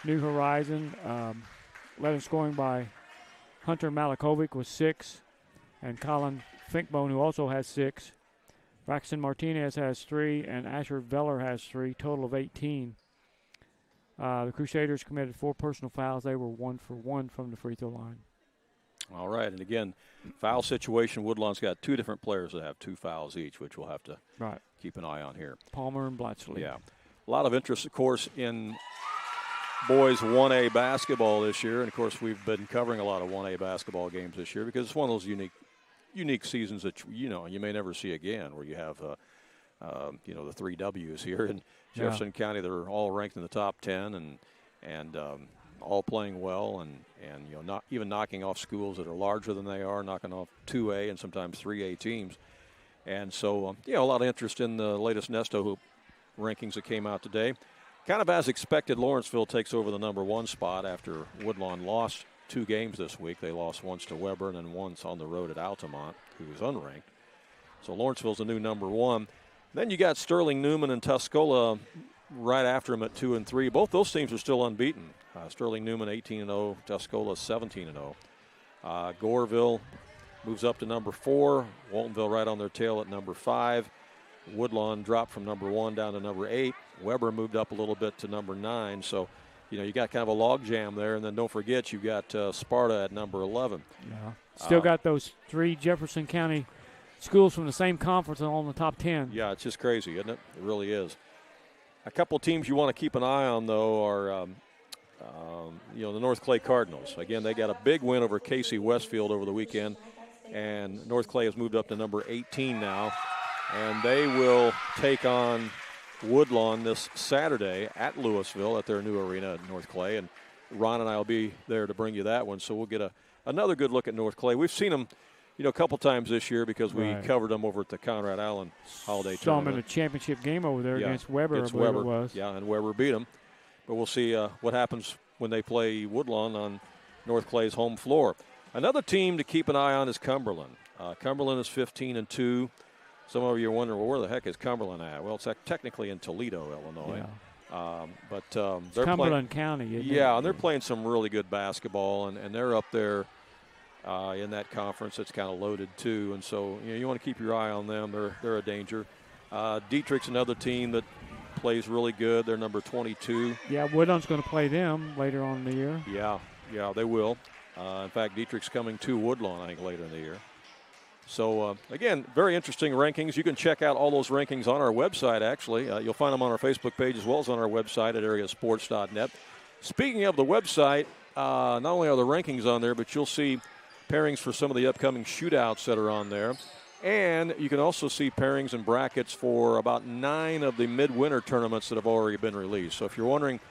New Horizon. Led in scoring by Hunter Malikovic with 6, and Colin Finkbone, who also has 6. Braxton Martinez has 3, and Asher Veller has 3, total of 18. The Crusaders committed 4 personal fouls. They were 1 for 1 from the free throw line. All right, and again, foul situation, Woodlawn's got 2 different players that have 2 fouls each, which we'll have to keep an eye on here. Palmer and Blatchley. Yeah. A lot of interest, of course, in boys 1A basketball this year. And, of course, we've been covering a lot of 1A basketball games this year because it's one of those unique seasons that, you may never see again, where you have, the 3 W's here in Jefferson County that are all ranked in the top 10 and all playing well and not even knocking off schools that are larger than they are, knocking off 2A and sometimes 3A teams. And so, a lot of interest in the latest Nesto Hoop rankings that came out today. Kind of as expected, Lawrenceville takes over the number 1 spot after Woodlawn lost 2 games this week. They lost once to Weber and then once on the road at Altamont, who was unranked. So Lawrenceville's the new number 1. Then you got Sterling Newman and Tuscola right after them at 2 and 3. Both those teams are still unbeaten. Sterling Newman 18-0, Tuscola 17-0. Goreville moves up to number 4. Waltonville right on their tail at number 5. Woodlawn dropped from number 1 down to number 8. Weber moved up a little bit to number 9. So, you got kind of a log jam there. And then don't forget you got Sparta at number 11. Yeah. Still got those 3 Jefferson County schools from the same conference all in the top 10. Yeah, it's just crazy, isn't it? It really is. A couple teams you want to keep an eye on, though, are the North Clay Cardinals. Again, they got a big win over Casey Westfield over the weekend. And North Clay has moved up to number 18 now. And they will take on Woodlawn this Saturday at Louisville at their new arena at North Clay. And Ron and I will be there to bring you that one. So we'll get another good look at North Clay. We've seen them a couple times this year because we Right. covered them over at the Conrad Allen Holiday Saw them in Tournament. a championship game over there Yeah, against Weber, against I believe Weber. it was. Yeah, and Weber beat them. But we'll see what happens when they play Woodlawn on North Clay's home floor. Another team to keep an eye on is Cumberland. Cumberland is 15-2. Some of you are wondering, well, where the heck is Cumberland at? Well, it's technically in Toledo, Illinois. Yeah. They're Cumberland County, isn't it? Yeah, and they're playing some really good basketball, and they're up there in that conference. It's kind of loaded too, and so you want to keep your eye on them. They're a danger. Dietrich's another team that plays really good. They're number 22. Yeah, Woodlawn's going to play them later on in the year. Yeah, they will. In fact, Dietrich's coming to Woodlawn, I think, later in the year. So, again, very interesting rankings. You can check out all those rankings on our website, actually. You'll find them on our Facebook page as well as on our website at AreaSports.net. Speaking of the website, not only are the rankings on there, but you'll see pairings for some of the upcoming shootouts that are on there. And you can also see pairings and brackets for about 9 of the midwinter tournaments that have already been released. So if you're wondering,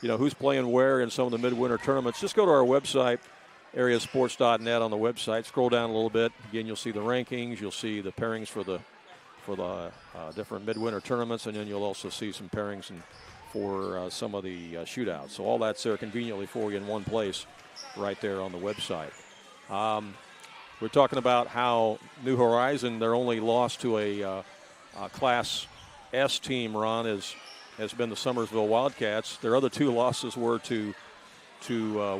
who's playing where in some of the midwinter tournaments, just go to our website, AreaSports.net on the website. Scroll down a little bit. Again, you'll see the rankings. You'll see the pairings for the different midwinter tournaments, and then you'll also see some pairings for some of the shootouts. So all that's there conveniently for you in one place right there on the website. We're talking about how New Horizon, their only loss to a Class S team, Ron, has been the Summersville Wildcats. Their other 2 losses were to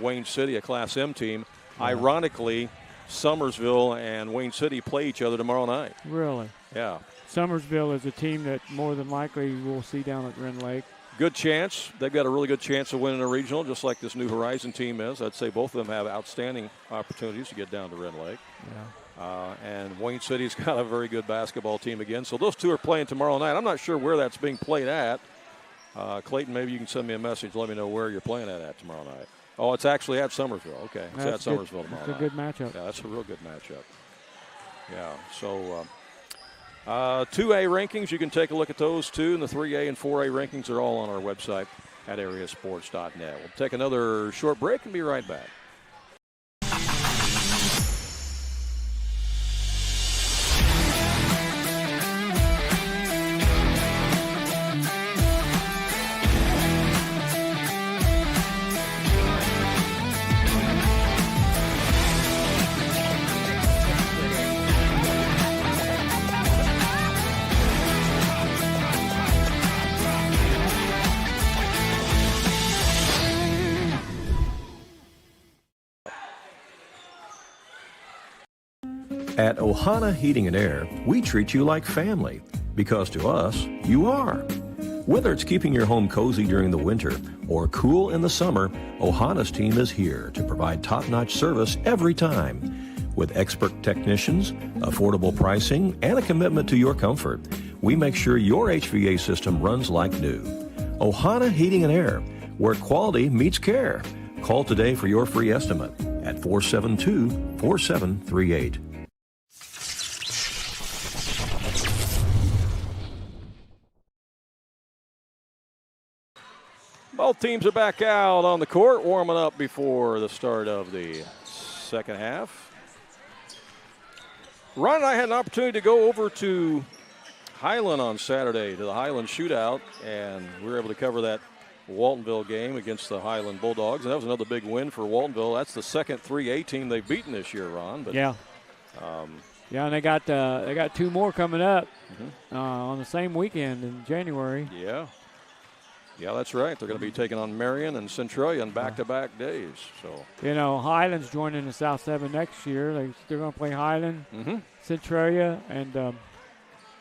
Wayne City, a Class M team. Yeah. Ironically, Summersville and Wayne City play each other tomorrow night. Really? Yeah. Summersville is a team that more than likely we'll see down at Rend Lake. Good chance. They've got a really good chance of winning a regional, just like this New Horizon team is. I'd say both of them have outstanding opportunities to get down to Rend Lake. Yeah. And Wayne City's got a very good basketball team again. So those 2 are playing tomorrow night. I'm not sure where that's being played at. Clayton, maybe you can send me a message. Let me know where you're playing at tomorrow night. Oh, it's actually at Summersville. Okay, it's at Summersville tomorrow night. That's a good matchup. Yeah, that's a real good matchup. Yeah, so 2A rankings, you can take a look at those too, and the 3A and 4A rankings are all on our website at AreaSports.net. We'll take another short break and be right back. At Ohana Heating and Air, we treat you like family, because to us, you are. Whether it's keeping your home cozy during the winter or cool in the summer, Ohana's team is here to provide top-notch service every time. With expert technicians, affordable pricing, and a commitment to your comfort, we make sure your HVA system runs like new. Ohana Heating and Air, where quality meets care. Call today for your free estimate at 472-4738. Both teams are back out on the court, warming up before the start of the second half. Ron and I had an opportunity to go over to Highland on Saturday, to the Highland shootout, and we were able to cover that Waltonville game against the Highland Bulldogs, and that was another big win for Waltonville. That's the second 3A team they've beaten this year, Ron. But, yeah. Yeah, and they got 2 more coming up on the same weekend in January. Yeah, that's right. They're going to be taking on Marion and Centralia on back-to-back days. So Highland's joining the South 7 next year. They're going to play Highland, Centralia, and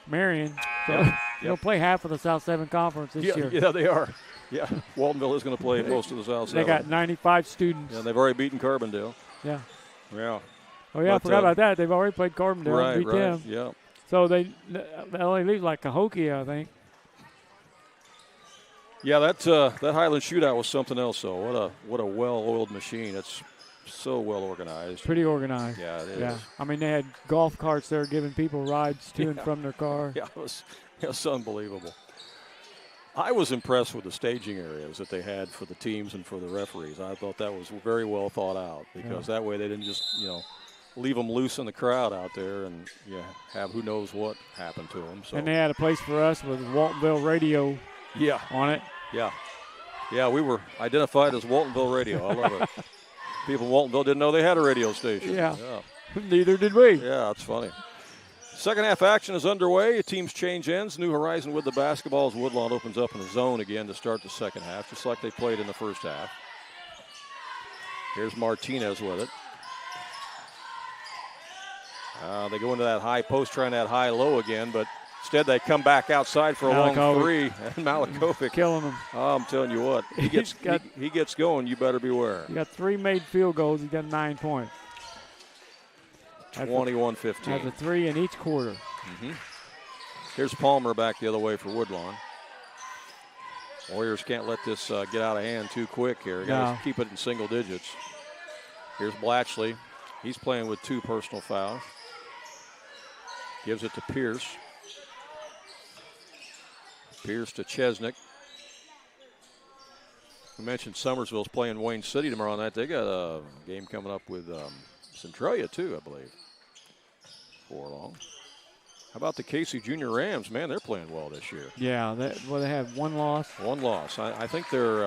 Marion. So they'll play half of the South 7 conference this year. Yeah, they are. Yeah, Waltonville is going to play most of the South 7. They got 95 students. Yeah, they've already beaten Carbondale. Yeah. Yeah. Oh, yeah, I forgot about that. They've already played Carbondale and beat them. Yeah. So they only leave like Cahokia, I think. Yeah, that Highland shootout was something else, though. What a well-oiled machine. It's so well organized. Pretty organized. Yeah, it is. Yeah. I mean, they had golf carts there giving people rides to and from their car. Yeah, it was unbelievable. I was impressed with the staging areas that they had for the teams and for the referees. I thought that was very well thought out because that way they didn't just, leave them loose in the crowd out there, and you have who knows what happened to them. So. And they had a place for us with Waltonville Radio on it. Yeah, we were identified as Waltonville Radio. I love it. People in Waltonville didn't know they had a radio station. Yeah. Neither did we. Yeah, it's funny. Second half action is underway. Teams change ends. New Horizon with the basketball as Woodlawn opens up in the zone again to start the second half, just like they played in the first half. Here's Martinez with it. They go into that high post, trying that high-low again, but instead they come back outside for a long three. And Malakovic. Killing them. Oh, I'm telling you what. He gets going, you better beware. He got 3 made field goals. He got 9 points. 21-15. Has a 3 in each quarter. Here's Palmer back the other way for Woodlawn. Warriors can't let this get out of hand too quick here. Got to keep it in single digits. Here's Blatchley. He's playing with 2 personal fouls. Gives it to Pierce. Pierce to Chesnick. We mentioned Summersville's playing Wayne City tomorrow night. They got a game coming up with Centralia too, I believe. Before long. How about the Casey Junior Rams? Man, they're playing well this year. Yeah, they have 1 loss. 1 loss. I think they're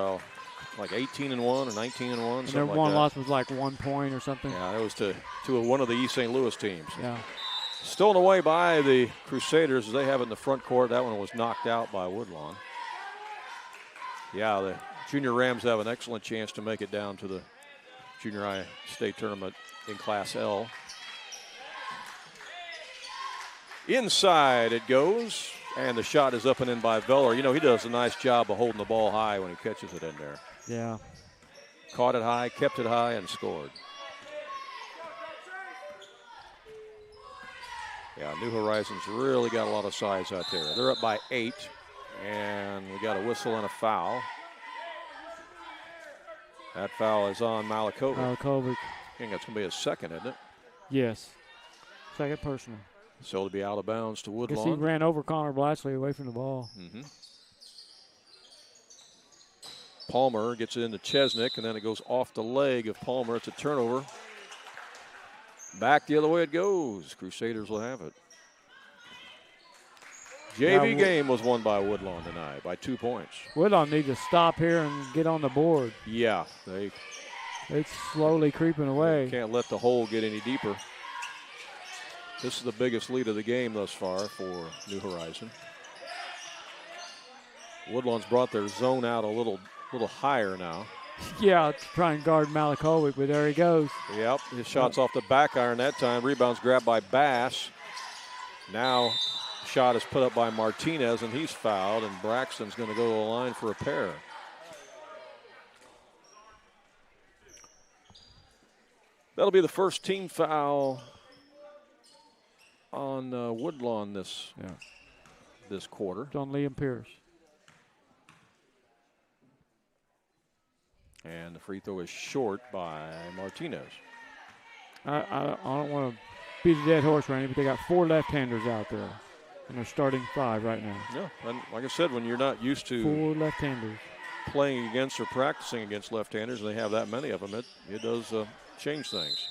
like 18-1 or 19-1. And their one loss was like 1 point or something. Yeah, it was to one of the East St. Louis teams. Yeah. Stolen away by the Crusaders as they have it in the front court. That one was knocked out by Woodlawn. Yeah, the Junior Rams have an excellent chance to make it down to the junior high state tournament in Class L. Inside it goes, and the shot is up and in by Veller. You know, he does a nice job of holding the ball high when he catches it in there. Yeah. Caught it high, kept it high, and scored. Yeah, New Horizons really got a lot of size out there. They're up by 8, and we got a whistle and a foul. That foul is on Malakovic. Malakovic. I think that's going to be his second, isn't it? Yes. Second personal. So to be out of bounds to Woodlawn. Guess he ran over Connor Blatchley away from the ball. Palmer gets it into Chesnick, and then it goes off the leg of Palmer. It's a turnover. Back the other way it goes. Crusaders will have it. JV game was won by Woodlawn tonight by 2 points. Woodlawn needs to stop here and get on the board. Yeah, it's slowly creeping away. Can't let the hole get any deeper. This is the biggest lead of the game thus far for New Horizon. Woodlawn's brought their zone out a little higher now. Yeah, to try and guard Malakovic, but there he goes. Yep, his shot's off the back iron that time. Rebound's grabbed by Bass. Now, shot is put up by Martinez, and he's fouled, and Braxton's going to go to the line for a pair. That'll be the first team foul on Woodlawn this quarter. It's on Liam Pierce. And the free throw is short by Martinez. I don't want to beat a dead horse, Randy, but they got 4 left-handers out there, and they're starting 5 right now. Yeah, and like I said, when you're not used to 4 left-handers playing against or practicing against left-handers, and they have that many of them, it does change things.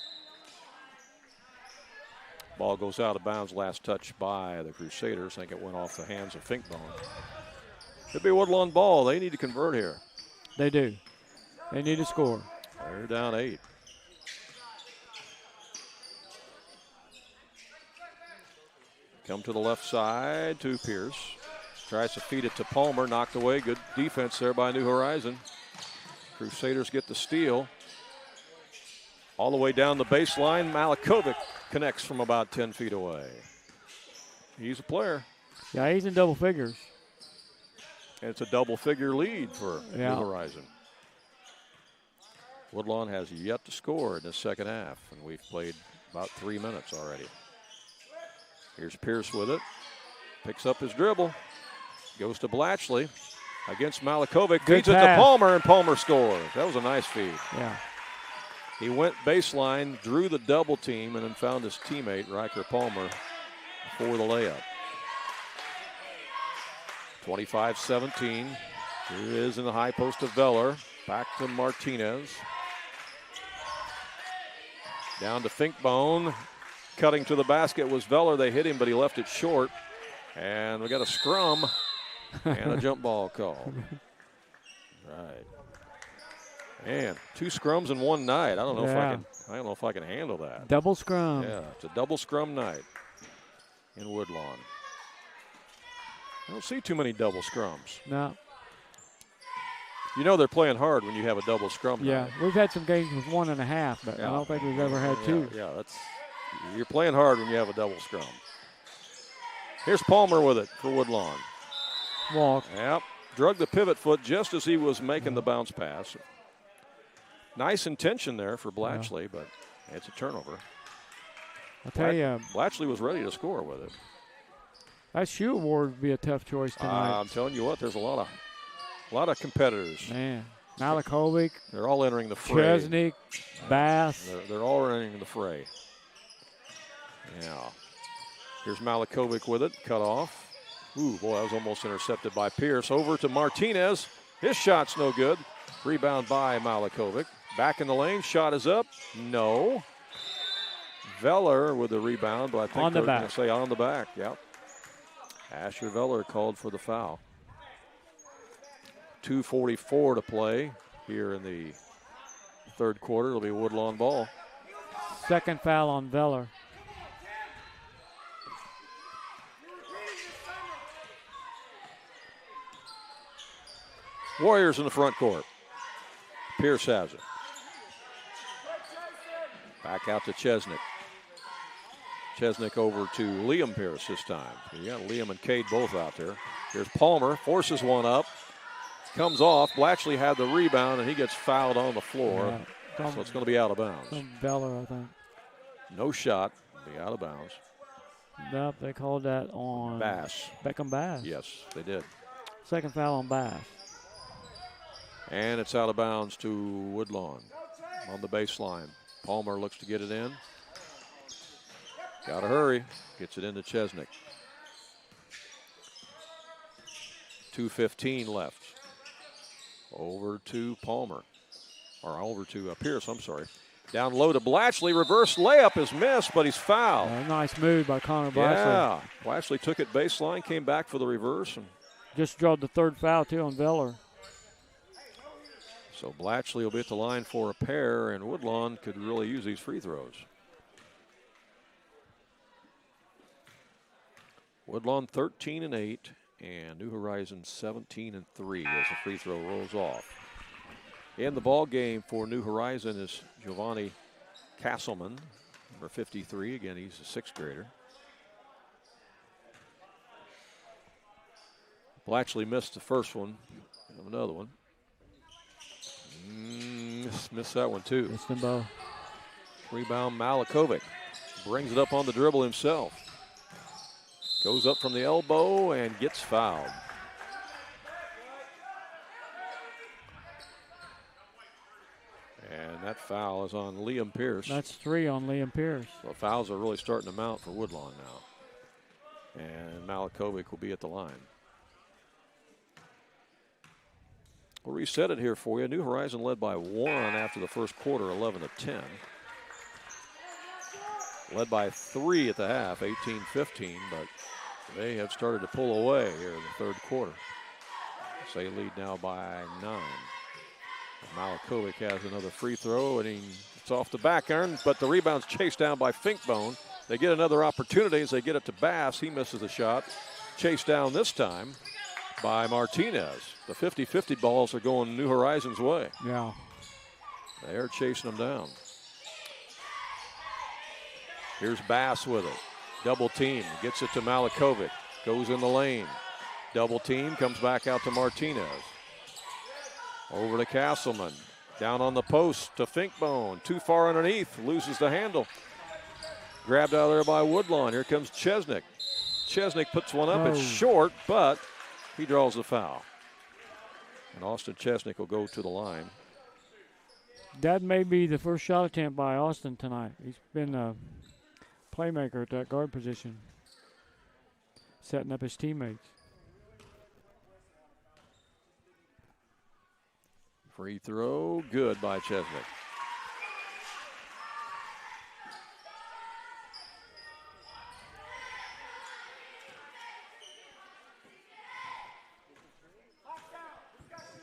Ball goes out of bounds, last touch by the Crusaders. I think it went off the hands of Finkbone. Could be Woodlawn ball. They need to convert here. They do. They need to score. They're down 8. Come to the left side to Pierce. Tries to feed it to Palmer. Knocked away. Good defense there by New Horizon. Crusaders get the steal. All the way down the baseline. Malakovic connects from about 10 feet away. He's a player. Yeah, he's in double figures. And it's a double-figure lead for New Horizon. Woodlawn has yet to score in the second half, and we've played about 3 minutes already. Here's Pierce with it. Picks up his dribble. Goes to Blatchley against Malakovic. Feeds it to Palmer, and Palmer scores. That was a nice feed. Yeah. He went baseline, drew the double team, and then found his teammate, Riker Palmer, for the layup. 25-17. Here is in the high post of Veller. Back to Martinez. Down to Finkbone. Cutting to the basket was Veller. They hit him, but he left it short. And we got a scrum and a jump ball call. Right. Man, 2 scrums in one night. I don't know if I can handle that. Double scrum. Yeah, it's a double scrum night in Woodlawn. I don't see too many double scrums. No. You know they're playing hard when you have a double scrum Yeah, night. we've had some games with 1.5, but I don't think we've ever had 2. Yeah, you're playing hard when you have a double scrum. Here's Palmer with it for Woodlawn. Walk. Yep, drug the pivot foot just as he was making the bounce pass. Nice intention there for Blatchley, but it's a turnover. I'll tell you, Blatchley was ready to score with it. that shoe award would be a tough choice tonight. I'm telling you what, there's a lot of competitors. Man, Malikovic, They're all entering the fray. Chesnick, Bass. They're all entering the fray. Yeah. Here's Malikovic with it, cut off. Ooh, boy, that was almost intercepted by Pierce. Over to Martinez. His shot's no good. Rebound by Malikovic. Back in the lane, shot is up. No. Veller with the rebound, but I think they're going to say on the back. Yep. Asher Veller called for the foul. 2:44 to play here in the third quarter. It'll be Woodlawn ball. Second foul on Veller. Warriors in the front court. Pierce has it. Back out to Chesnick. Chesnick over to Liam Pierce this time. You got Liam and Cade both out there. Here's Palmer, forces one up. Comes off. Blatchley had the rebound, and he gets fouled on the floor. Yeah, so it's going to be out of bounds. Veller, I think. No shot. Be out of bounds. Nope, they called that on Bass. Beckham Bass. Yes, they did. Second foul on Bass. And it's out of bounds to Woodlawn on the baseline. Palmer looks to get it in. Got to hurry. Gets it into Chesnick. 2:15 left. Over to Palmer. Or over to Pierce, I'm sorry. Down low to Blatchley. Reverse layup is missed, but he's fouled. Nice move by Connor Blatchley. Yeah. Blatchley took it baseline, came back for the reverse. And just drawed the third foul, too, on Veller. so Blatchley will be at the line for a pair, and Woodlawn could really use these free throws. Woodlawn 13-8, and New Horizons 17-3 as the free throw rolls off. In the ball game for New Horizon is Giovanni Castleman, number 53. Again, he's a sixth grader. Blatchley missed the first one. Another one. Missed that one too. Missed them both. Rebound Malikovic. Brings it up on the dribble himself. Goes up from the elbow and gets fouled. And that foul is on Liam Pierce. That's 3 on Liam Pierce. So fouls are really starting to mount for Woodlawn now. And Malikovic will be at the line. We'll reset it here for you. New Horizon led by 1 after the first quarter, 11-10. Led by 3 at the half, 18-15, but they have started to pull away here in the third quarter. So they lead now by 9. Malikovic has another free throw, and it's off the back iron, but the rebound's chased down by Finkbone. They get another opportunity as they get it to Bass. He misses the shot. Chased down this time by Martinez. The 50-50 balls are going New Horizons' way. Yeah. They are chasing them down. Here's Bass with it. Double team. Gets it to Malikovic. Goes in the lane. Double team. Comes back out to Martinez. Over to Castleman. Down on the post to Finkbone. Too far underneath. Loses the handle. Grabbed out of there by Woodlawn. Here comes Chesnick. Chesnick puts one up. It's short, but he draws the foul. And Austin Chesnick will go to the line. That may be the first shot attempt by Austin tonight. He's been a playmaker at that guard position, setting up his teammates. Free throw, good by Chesnick.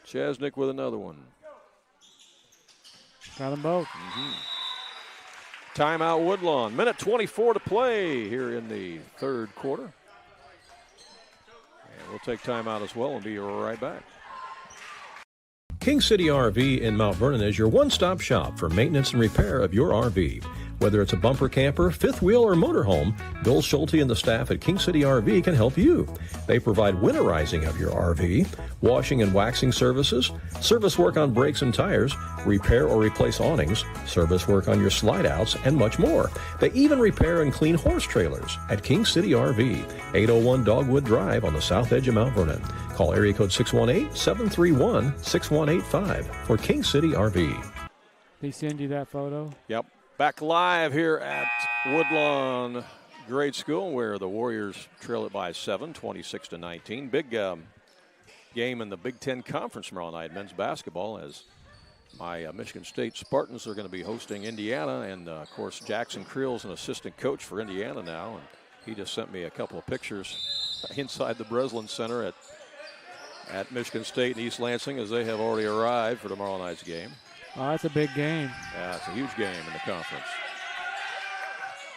Chesnick with another one. Got them both. Timeout Woodlawn. Minute 24 to play here in the third quarter. And we'll take timeout as well and be right back. King City RV in Mount Vernon is your one-stop shop for maintenance and repair of your RV. Whether it's a bumper camper, fifth wheel, or motorhome, Bill Schulte and the staff at King City RV can help you. They provide winterizing of your RV, washing and waxing services, service work on brakes and tires, repair or replace awnings, service work on your slide-outs, and much more. They even repair and clean horse trailers at King City RV, 801 Dogwood Drive on the south edge of Mount Vernon. Call area code 618-731-6185 for King City RV. They send you that photo? Yep. Back live here at Woodlawn Grade School, where the Warriors trail it by 7, 26-19. Big game in the Big Ten Conference tomorrow night, men's basketball, as my Michigan State Spartans are going to be hosting Indiana. And, of course, Jackson Creel's an assistant coach for Indiana now. And he just sent me a couple of pictures inside the Breslin Center at Michigan State and East Lansing, as they have already arrived for tomorrow night's game. Oh, that's a big game. Yeah, it's a huge game in the conference.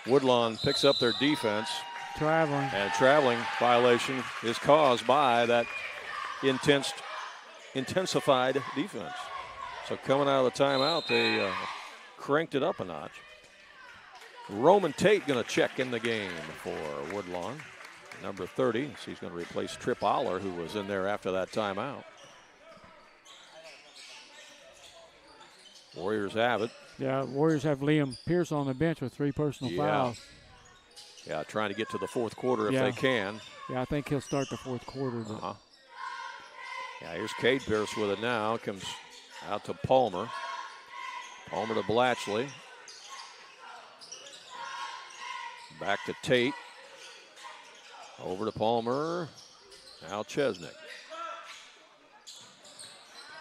Woodlawn picks up their defense. Traveling. And traveling violation is caused by that intensified defense. So coming out of the timeout, they cranked it up a notch. Roman Tate going to check in the game for Woodlawn. Number 30. So he's going to replace Trip Aller, who was in there after that timeout. Warriors have it. Yeah, Warriors have Liam Pierce on the bench with 3 personal fouls. Yeah, trying to get to the fourth quarter if they can. Yeah, I think he'll start the fourth quarter. Yeah, here's Cade Pierce with it now. Comes out to Palmer. Palmer to Blatchley. Back to Tate. Over to Palmer. Now Chesnick.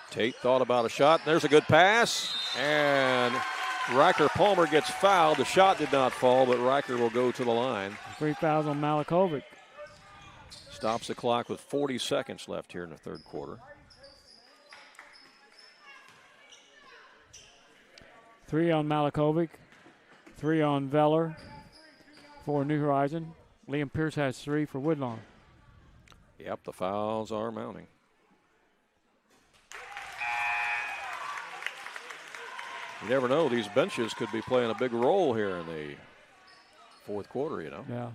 Tate thought about a shot. There's a good pass. And Riker Palmer gets fouled. The shot did not fall, but Riker will go to the line. 3 fouls on Malakovic. Stops the clock with 40 seconds left here in the third quarter. 3 on Malakovic. 3 on Veller for New Horizon. Liam Pierce has 3 for Woodlawn. Yep, the fouls are mounting. You never know. These benches could be playing a big role here in the fourth quarter, you know. Yeah.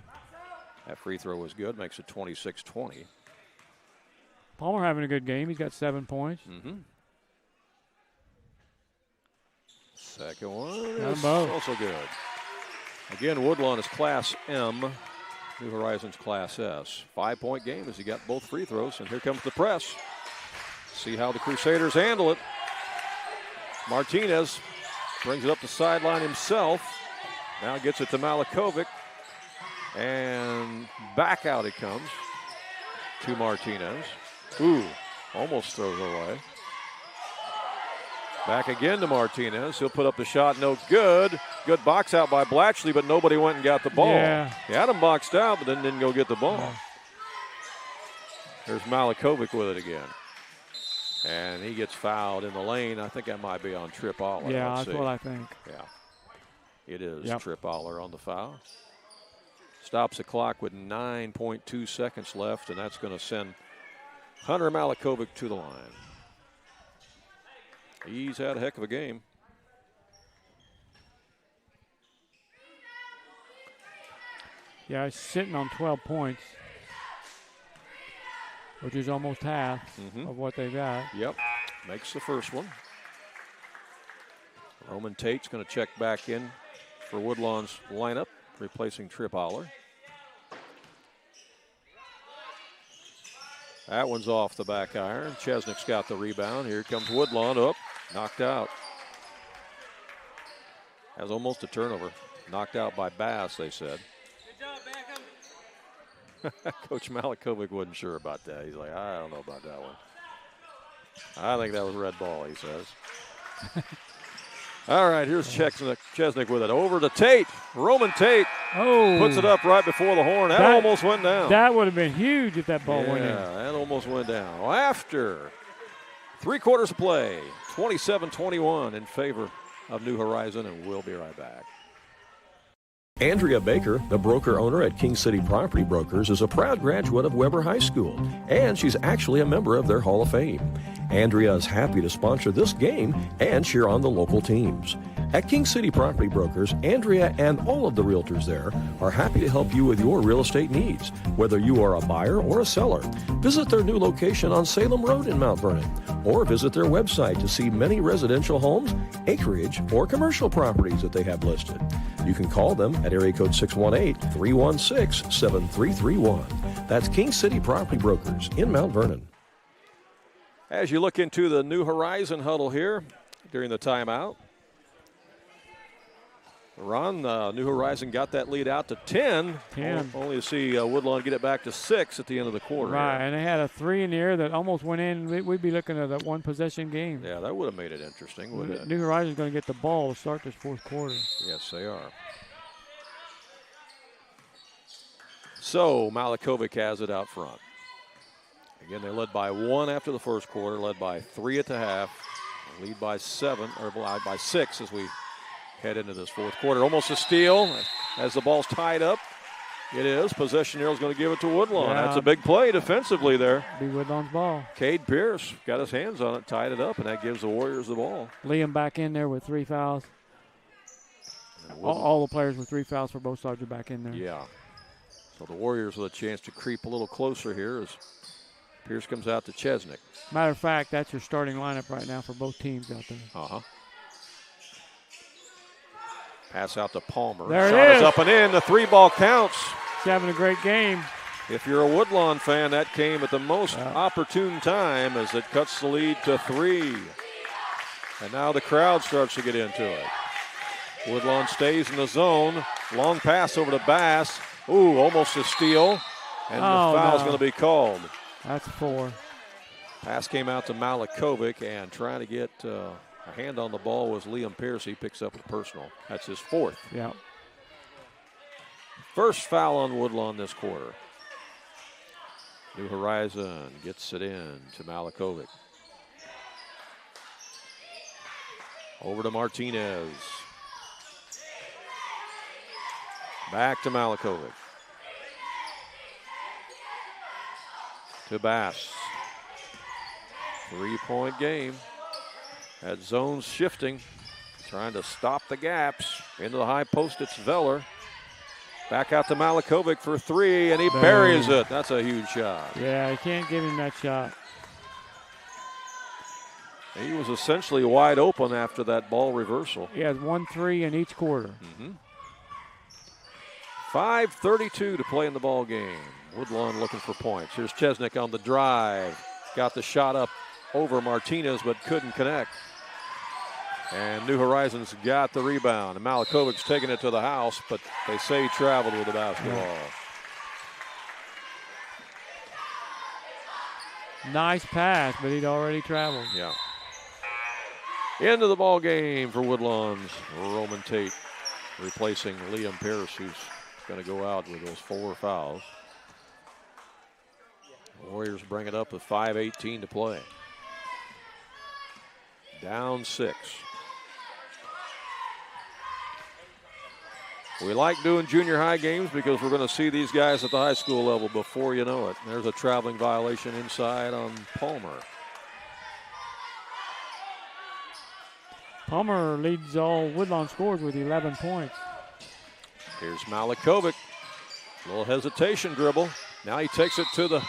That free throw was good. Makes it 26-20. Palmer having a good game. He's got 7 points. Second one is both. also good. Again, Woodlawn is Class M. New Horizons Class S. 5-point game as he got both free throws. And here comes the press. See how the Crusaders handle it. Martinez brings it up the sideline himself. Now gets it to Malakovic. And back out it comes to Martinez. Ooh, almost throws it away. Back again to Martinez. He'll put up the shot, no good. Good box out by Blatchley, but nobody went and got the ball. Yeah. He had him boxed out, but then didn't go get the ball. Yeah. There's Malakovic with it again. And he gets fouled in the lane. I think that might be on Trip Aller. Yeah, that's what I think. Yeah, it is Trip Aller on the foul. Stops the clock with 9.2 seconds left, and that's going to send Hunter Malakovic to the line. He's had a heck of a game. Yeah, he's sitting on 12 points, which is almost half of what they got. Yep, makes the first one. Roman Tate's going to check back in for Woodlawn's lineup, replacing Trip Aller. That one's off the back iron. Chesnick's got the rebound. Here comes Woodlawn up, knocked out. Has almost a turnover. Knocked out by Bass, they said. Coach Malakovic wasn't sure about that. He's like, I don't know about that one. I think that was red ball, he says. All right, here's Chesnick with it. Over to Tate. Roman Tate puts it up right before the horn. That almost went down. That would have been huge if that ball went in. Yeah, that almost went down. After 3 quarters of play, 27-21 in favor of New Horizon, and we'll be right back. Andrea Baker, the broker owner at King City Property Brokers, is a proud graduate of Weber High School, and she's actually a member of their Hall of Fame. Andrea is happy to sponsor this game and cheer on the local teams. At King City Property Brokers, Andrea and all of the realtors there are happy to help you with your real estate needs, whether you are a buyer or a seller. Visit their new location on Salem Road in Mount Vernon, or visit their website to see many residential homes, acreage, or commercial properties that they have listed. You can call them at area code 618-316-7331. That's King City Property Brokers in Mount Vernon. As you look into the New Horizon huddle here during the timeout, Ron, New Horizon got that lead out to 10. Only to see Woodlawn get it back to 6 at the end of the quarter. Right, and they had a 3 in the air that almost went in. We'd be looking at a one-possession game. Yeah, that would have made it interesting, wouldn't it? New Horizon's going to get the ball to start this fourth quarter. Yes, they are. So Malakovic has it out front. Again, they led by 1 after the first quarter, led by 3 at the half, lead by 7, or by 6 as we head into this fourth quarter. Almost a steal as the ball's tied up. It is. Possession arrow is going to give it to Woodlawn. Yeah. That's a big play defensively there. Be Woodlawn's ball. Cade Pierce got his hands on it, tied it up, and that gives the Warriors the ball. Liam back in there with 3 fouls. All the players with 3 fouls for both sides are back in there. Yeah. So the Warriors with a chance to creep a little closer here as Pierce comes out to Chesnick. Matter of fact, that's your starting lineup right now for both teams out there. Pass out to Palmer. There Shot it is. Up and in. The 3-ball counts. He's having a great game. If you're a Woodlawn fan, that came at the most opportune time as it cuts the lead to 3. And now the crowd starts to get into it. Woodlawn stays in the zone. Long pass over to Bass. Ooh, almost a steal. And the foul's going to be called. That's 4. Pass came out to Malakovic, and trying to get a hand on the ball was Liam Pierce. He picks up a personal. That's his 4th. Yeah. First foul on Woodlawn this quarter. New Horizon gets it in to Malakovic. Over to Martinez. Back to Malakovic. To Bass. 3-point game. That zone's shifting. Trying to stop the gaps. Into the high post, it's Veller. Back out to Malakovic for 3, and he buries it. That's a huge shot. Yeah, you can't give him that shot. He was essentially wide open after that ball reversal. He has 1-3 in each quarter. 5:32 to play in the ball game. Woodlawn looking for points. Here's Chesnick on the drive. Got the shot up over Martinez, but couldn't connect. And New Horizons got the rebound. And Malakovic's taking it to the house, but they say he traveled with the basketball. Nice pass, but he'd already traveled. Yeah. Into the ball game for Woodlawn's Roman Tate, replacing Liam Pierce, who's going to go out with those 4 fouls. The Warriors bring it up with 5:18 to play. Down 6. We like doing junior high games because we're going to see these guys at the high school level before you know it. There's a traveling violation inside on Palmer. Palmer leads all Woodlawn scores with 11 points. Here's Malakovic. Little hesitation dribble. Now he takes it to the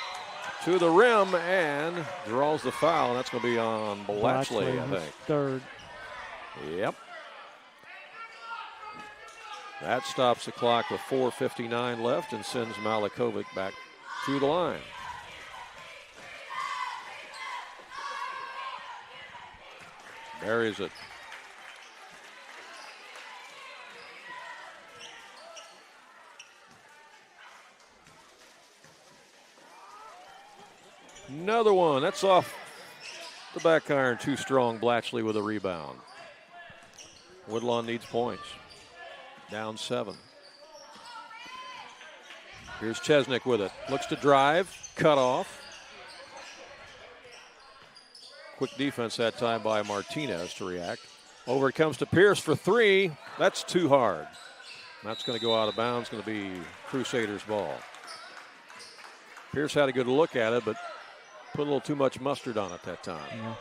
rim and draws the foul. And that's going to be on Blatchley, I think. 3rd. Yep. That stops the clock with 4:59 left and sends Malakovic back to the line. Buries it. Another one. That's off the back iron. Too strong. Blatchley with a rebound. Woodlawn needs points. Down 7. Here's Chesnick with it. Looks to drive. Cut off. Quick defense that time by Martinez to react. Over it comes to Pierce for three. That's too hard. That's going to go out of bounds. Going to be Crusaders' ball. Pierce had a good look at it, but put a little too much mustard on it that time. Yeah.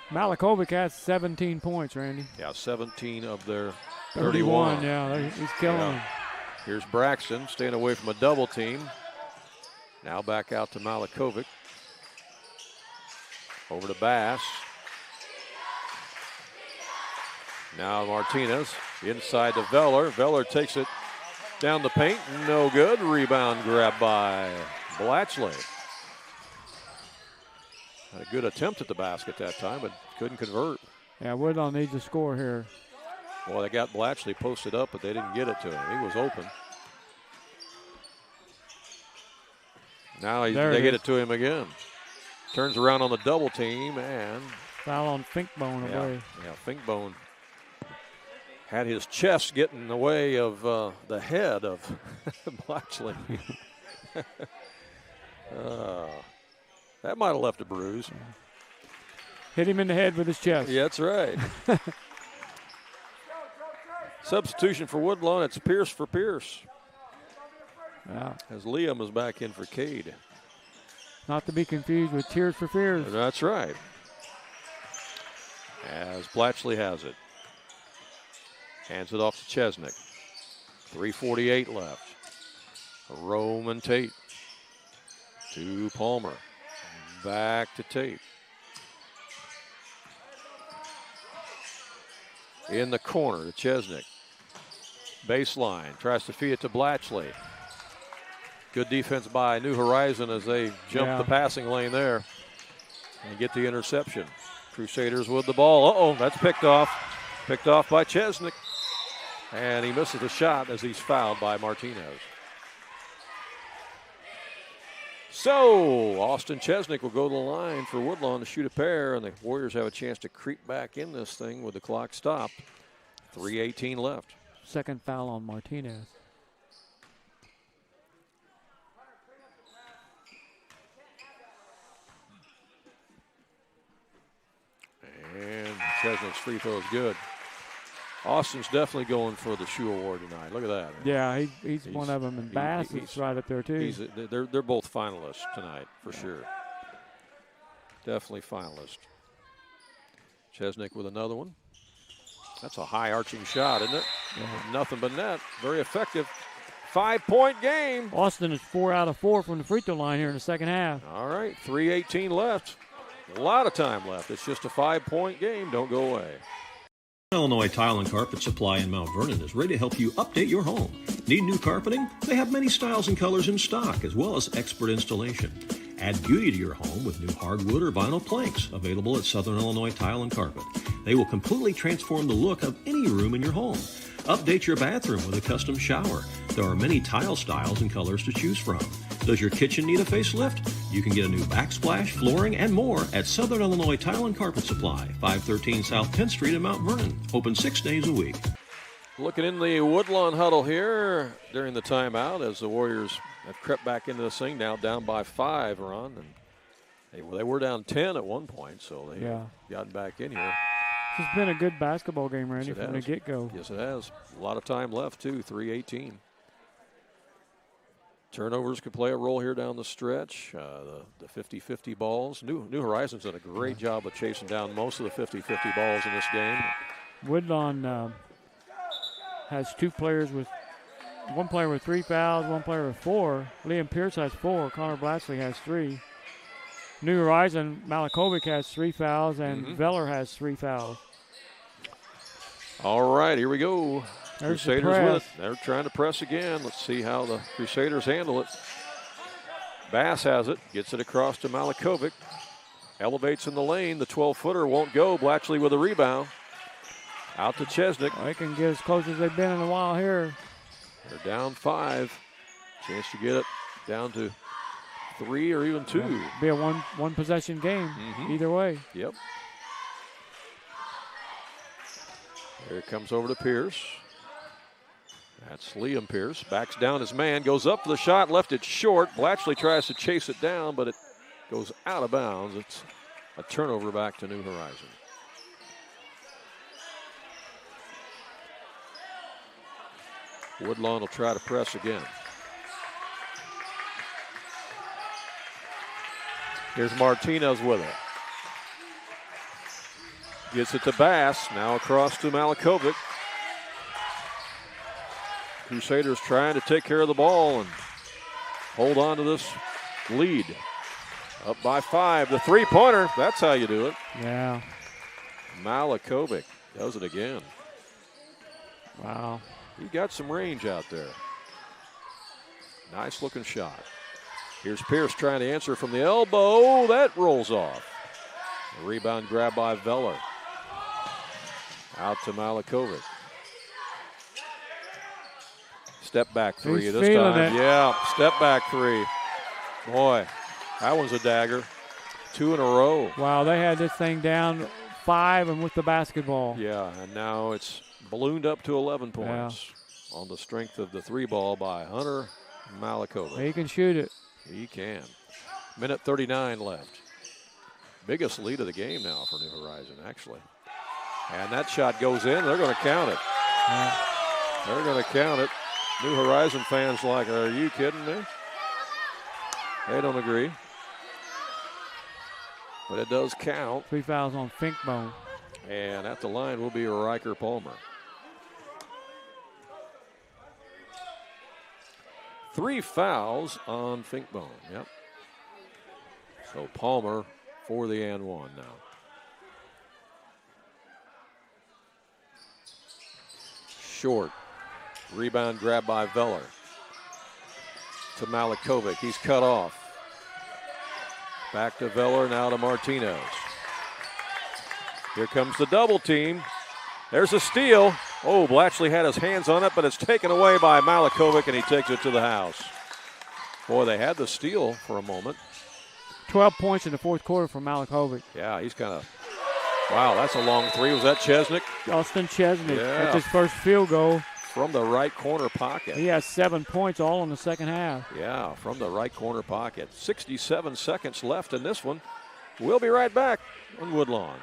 Malakovic has 17 points, Randy. Yeah, 17 of their 31. Yeah, he's killing them. Here's Braxton staying away from a double team. Now back out to Malakovic. Over to Bass. Now Martinez inside to Veller. Veller takes it down the paint. No good. Rebound grab by Blatchley. Had a good attempt at the basket that time, but couldn't convert. Yeah, Woodlawn needs a score here. Well, they got Blatchley posted up, but they didn't get it to him. He was open. Now they get it to him again. Turns around on the double team and foul on Finkbone away. Yeah, Finkbone had his chest get in the way of the head of Blatchley. That might have left a bruise. Hit him in the head with his chest. Yeah, that's right. Substitution for Woodlawn. It's Pierce for Pierce. Yeah. As Liam is back in for Cade. Not to be confused with Tears for Fears. That's right. As Blatchley has it. Hands it off to Chesnick. 3:48 left. Roman Tate. To Palmer. Back to Tate. In the corner to Chesnick. Baseline. Tries to feed it to Blatchley. Good defense by New Horizon as they jump the passing lane there and get the interception. Crusaders with the ball. Uh-oh, that's picked off. Picked off by Chesnick. And he misses the shot as he's fouled by Martinez. So, Austin Chesnick will go to the line for Woodlawn to shoot a pair, and the Warriors have a chance to creep back in this thing with the clock stopped. 3:18 left. Second foul on Martinez. And Chesnick's free throw is good. Austin's definitely going for the shoe award tonight. Look at that. Yeah, he's one of them, and Bass is right up there too. They're both finalists tonight for sure. Definitely finalists. Chesnick with another one. That's a high arching shot, isn't it? Yeah. Nothing but net. Very effective. 5-point game. Austin is 4 out of 4 from the free throw line here in the second half. All right, 3:18 left. A lot of time left. It's just a 5-point game. Don't go away. Illinois Tile and Carpet Supply in Mount Vernon is ready to help you update your home. Need new carpeting? They have many styles and colors in stock, as well as expert installation. Add beauty to your home with new hardwood or vinyl planks available at Southern Illinois Tile and Carpet. They will completely transform the look of any room in your home. Update your bathroom with a custom shower. There are many tile styles and colors to choose from. Does your kitchen need a facelift? You can get a new backsplash, flooring, and more at Southern Illinois Tile and Carpet Supply, 513 South 10th Street in Mount Vernon. Open 6 days a week. Looking in the Woodlawn huddle here during the timeout as the Warriors have crept back into this thing, now down by 5, Ron. And they were down 10 at one point, so they've gotten back in here. It's been a good basketball game, Randy, from the get-go. Yes, it has. A lot of time left, too, 3:18. Turnovers could play a role here down the stretch. The 50-50 balls. New Horizons done a great job of chasing down most of the 50-50 balls in this game. Woodlawn has one player with 3 fouls, one player with 4. Liam Pierce has 4. Connor Blatchley has 3. New Horizon, Malakovic has 3 fouls, and Veller has 3 fouls. All right, here we go. There's Crusaders the press. with it. They're trying to press again. Let's see how the Crusaders handle it. Bass has it, gets it across to Malakovic. Elevates in the lane. The 12-footer won't go. Blatchley with a rebound. Out to Chesnick. They can get as close as they've been in a while here. They're down 5. Chance to get it down to 3 or even 2. Yeah, be a one possession game either way. Yep. Here it comes over to Pierce. That's Liam Pierce. Backs down his man, goes up for the shot, left it short. Blatchley tries to chase it down, but it goes out of bounds. It's A turnover back to New Horizon. Woodlawn will try to press again. Here's Martinez with it. Gets it to Bass. Now across to Malakovic. Crusaders trying to take care of the ball and hold on to this lead. Up by 5. The three-pointer. That's how you do it. Yeah. Malakovic does it again. Wow. He got some range out there. Nice looking shot. Here's Pierce trying to answer from the elbow. That rolls off. A rebound grab by Veller. Out to Malakovic. Step back three He's this feeling time. it. Yeah, step back three. Boy, that one's a dagger. 2 in a row. Wow, they had this thing down 5 and with the basketball. Yeah, and now it's ballooned up to 11 points on the strength of the 3 ball by Hunter Malakovic. He can shoot it. He can. Minute 39 left. Biggest lead of the game now for New Horizon, actually. And that shot goes in. They're going to count it. Yeah. They're going to count it. New Horizon fans like, are you kidding me? They don't agree. But it does count. 3 fouls on Finkbone. And at the line will be Riker Palmer. 3 fouls on Finkbone. Yep. So Palmer for the and one now. Short. Rebound grab by Veller. To Malakovic. He's cut off. Back to Veller, now to Martinez. Here comes the double team. There's a steal. Oh, Blatchley had his hands on it, but it's taken away by Malakovic, and he takes it to the house. Boy, they had the steal for a moment. 12 points in the fourth quarter for Malakovic. Yeah, he's kind of, wow, that's a long three. Was that Chesnick? Austin Chesnick. Yeah. That's his first field goal. From the right corner pocket. He has 7 points all in the second half. Yeah, from the right corner pocket. 67 seconds left in this one. We'll be right back on Woodlawn.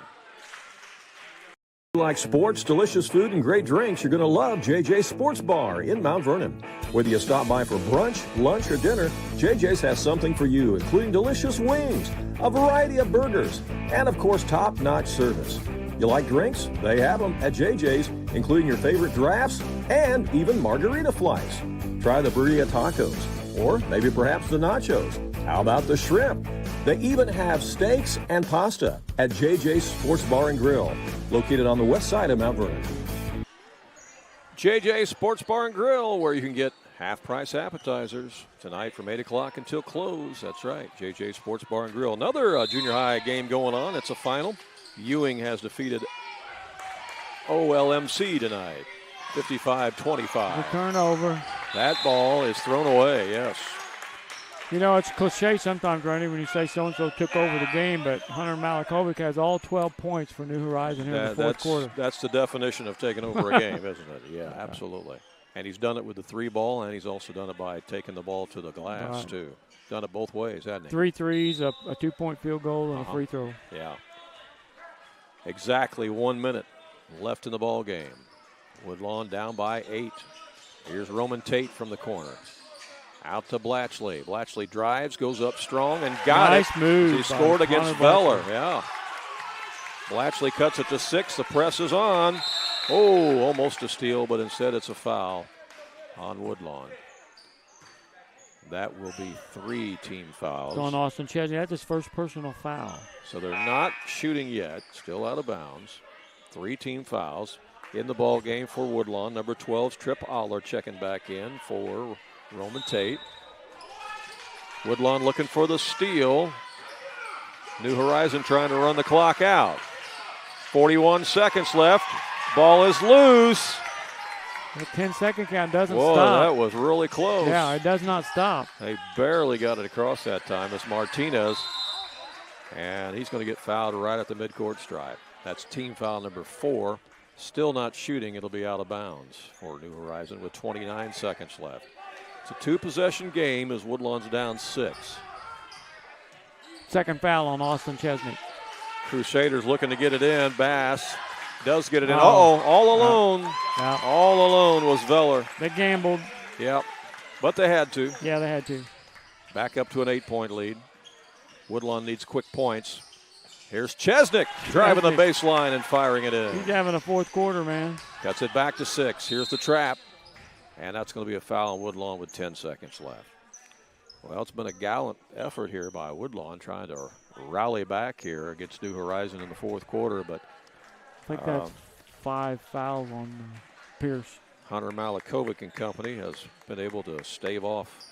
If you like sports, delicious food, and great drinks, you're going to love JJ's Sports Bar in Mount Vernon. Whether you stop by for brunch, lunch, or dinner, JJ's has something for you, including delicious wings, a variety of burgers, and, of course, top-notch service. You like drinks? They have them at JJ's, including your favorite drafts and even margarita flights. Try the burrito tacos, or maybe perhaps the nachos. How about the shrimp? They even have steaks and pasta at JJ's Sports Bar and Grill, located on the west side of Mount Vernon. JJ Sports Bar and Grill, where you can get half-price appetizers tonight from 8 o'clock until close. That's right, JJ Sports Bar and Grill. Another junior high game going on. It's a final. Ewing has defeated OLMC tonight, 55-25. The turnover. That ball is thrown away, yes. You know, it's cliche sometimes, Randy, when you say so-and-so took over the game, but Hunter Malakovic has all 12 points for New Horizon here in the fourth quarter. That's the definition of taking over a game, isn't it? Yeah, absolutely. And he's done it with the 3 ball, and he's also done it by taking the ball to the glass, too. Done it both ways, hasn't he? 3 threes, a 2-point field goal, and a free throw. Yeah. Exactly 1 minute left in the ball game. Woodlawn down by 8. Here's Roman Tate from the corner. Out to Blatchley. Blatchley drives, goes up strong, and got it. Nice move. He scored against Veller. Yeah. Blatchley cuts it to 6. The press is on. Oh, almost a steal, but instead it's a foul on Woodlawn. That will be 3 team fouls. On Austin Chesney, that's his first personal foul. So they're not shooting yet, still out of bounds. 3 team fouls in the ball game for Woodlawn. Number 12's Trip Aller checking back in for Roman Tate. Woodlawn looking for the steal. New Horizon trying to run the clock out. 41 seconds left. Ball is loose. The 10-second count doesn't Whoa, stop. that was really close. Yeah, it does not stop. They barely got it across that time. It's Martinez. And he's going to get fouled right at the midcourt stripe. That's team foul number 4. Still not shooting. It'll be out of bounds for New Horizon with 29 seconds left. It's a 2-possession game as Woodlawn's down 6. Second foul on Austin Chesney. Crusaders looking to get it in. Bass does get it in. Uh-oh, all alone. Yeah. All alone was Veller. They gambled. Yep, but they had to. Yeah, they had to. Back up to an 8-point lead. Woodlawn needs quick points. Here's Chesnick driving the baseline and firing it in. He's having a fourth quarter, man. Cuts it back to 6. Here's the trap. And that's going to be a foul on Woodlawn with 10 seconds left. Well, it's been a gallant effort here by Woodlawn trying to rally back here against New Horizon in the fourth quarter. But I think that's 5 fouls on Pierce. Hunter Malikovic and company has been able to stave off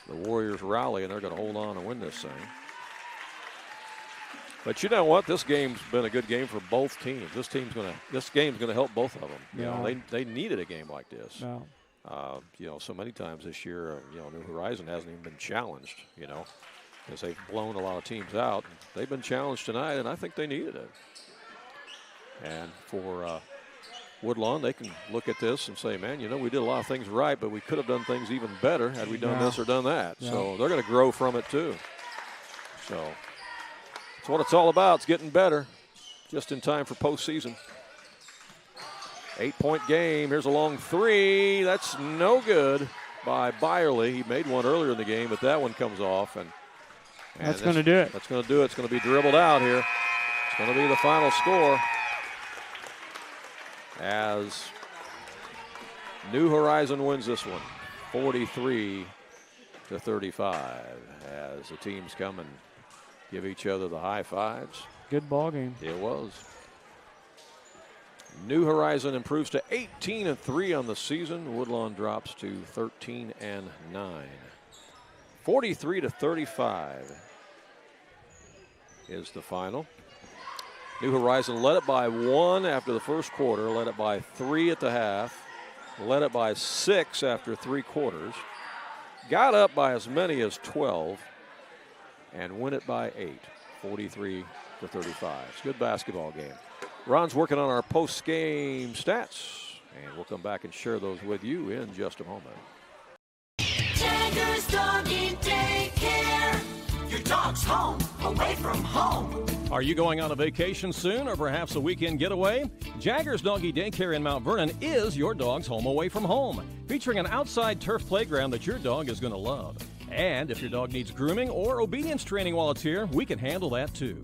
the Warriors' rally, and they're going to hold on and win this thing. But you know what? This game's been a good game for both teams. This game's going to help both of them. You know, they needed a game like this. No. You know, so many times this year, you know, New Horizon hasn't even been challenged. You know, because they've blown a lot of teams out. They've been challenged tonight, and I think they needed it. And for Woodlawn, they can look at this and say, man, you know, we did a lot of things right, but we could have done things even better had we done this or done that. Yeah. So they're going to grow from it too. So that's what it's all about. It's getting better just in time for postseason. 8-point game. Here's a long 3. That's no good by Byerly. He made one earlier in the game, but that one comes off. And that's going to do it. That's going to do it. It's going to be dribbled out here. It's going to be the final score as New Horizon wins this one, 43-35, as the teams come and give each other the high fives. Good ball game. It was. New Horizon improves to 18-3 on the season. Woodlawn drops to 13-9. 43-35 is the final. New Horizon led it by 1 after the first quarter, led it by 3 at the half, led it by 6 after 3 quarters, got up by as many as 12, and win it by 8, 43-35. It's a good basketball game. Ron's working on our post-game stats, and we'll come back and share those with you in just a moment. Jaggers Doggy Daycare. Your dog's home, away from home. Are you going on a vacation soon or perhaps a weekend getaway? Jaggers Doggy Daycare in Mount Vernon is your dog's home away from home, featuring an outside turf playground that your dog is going to love. And if your dog needs grooming or obedience training while it's here, we can handle that too.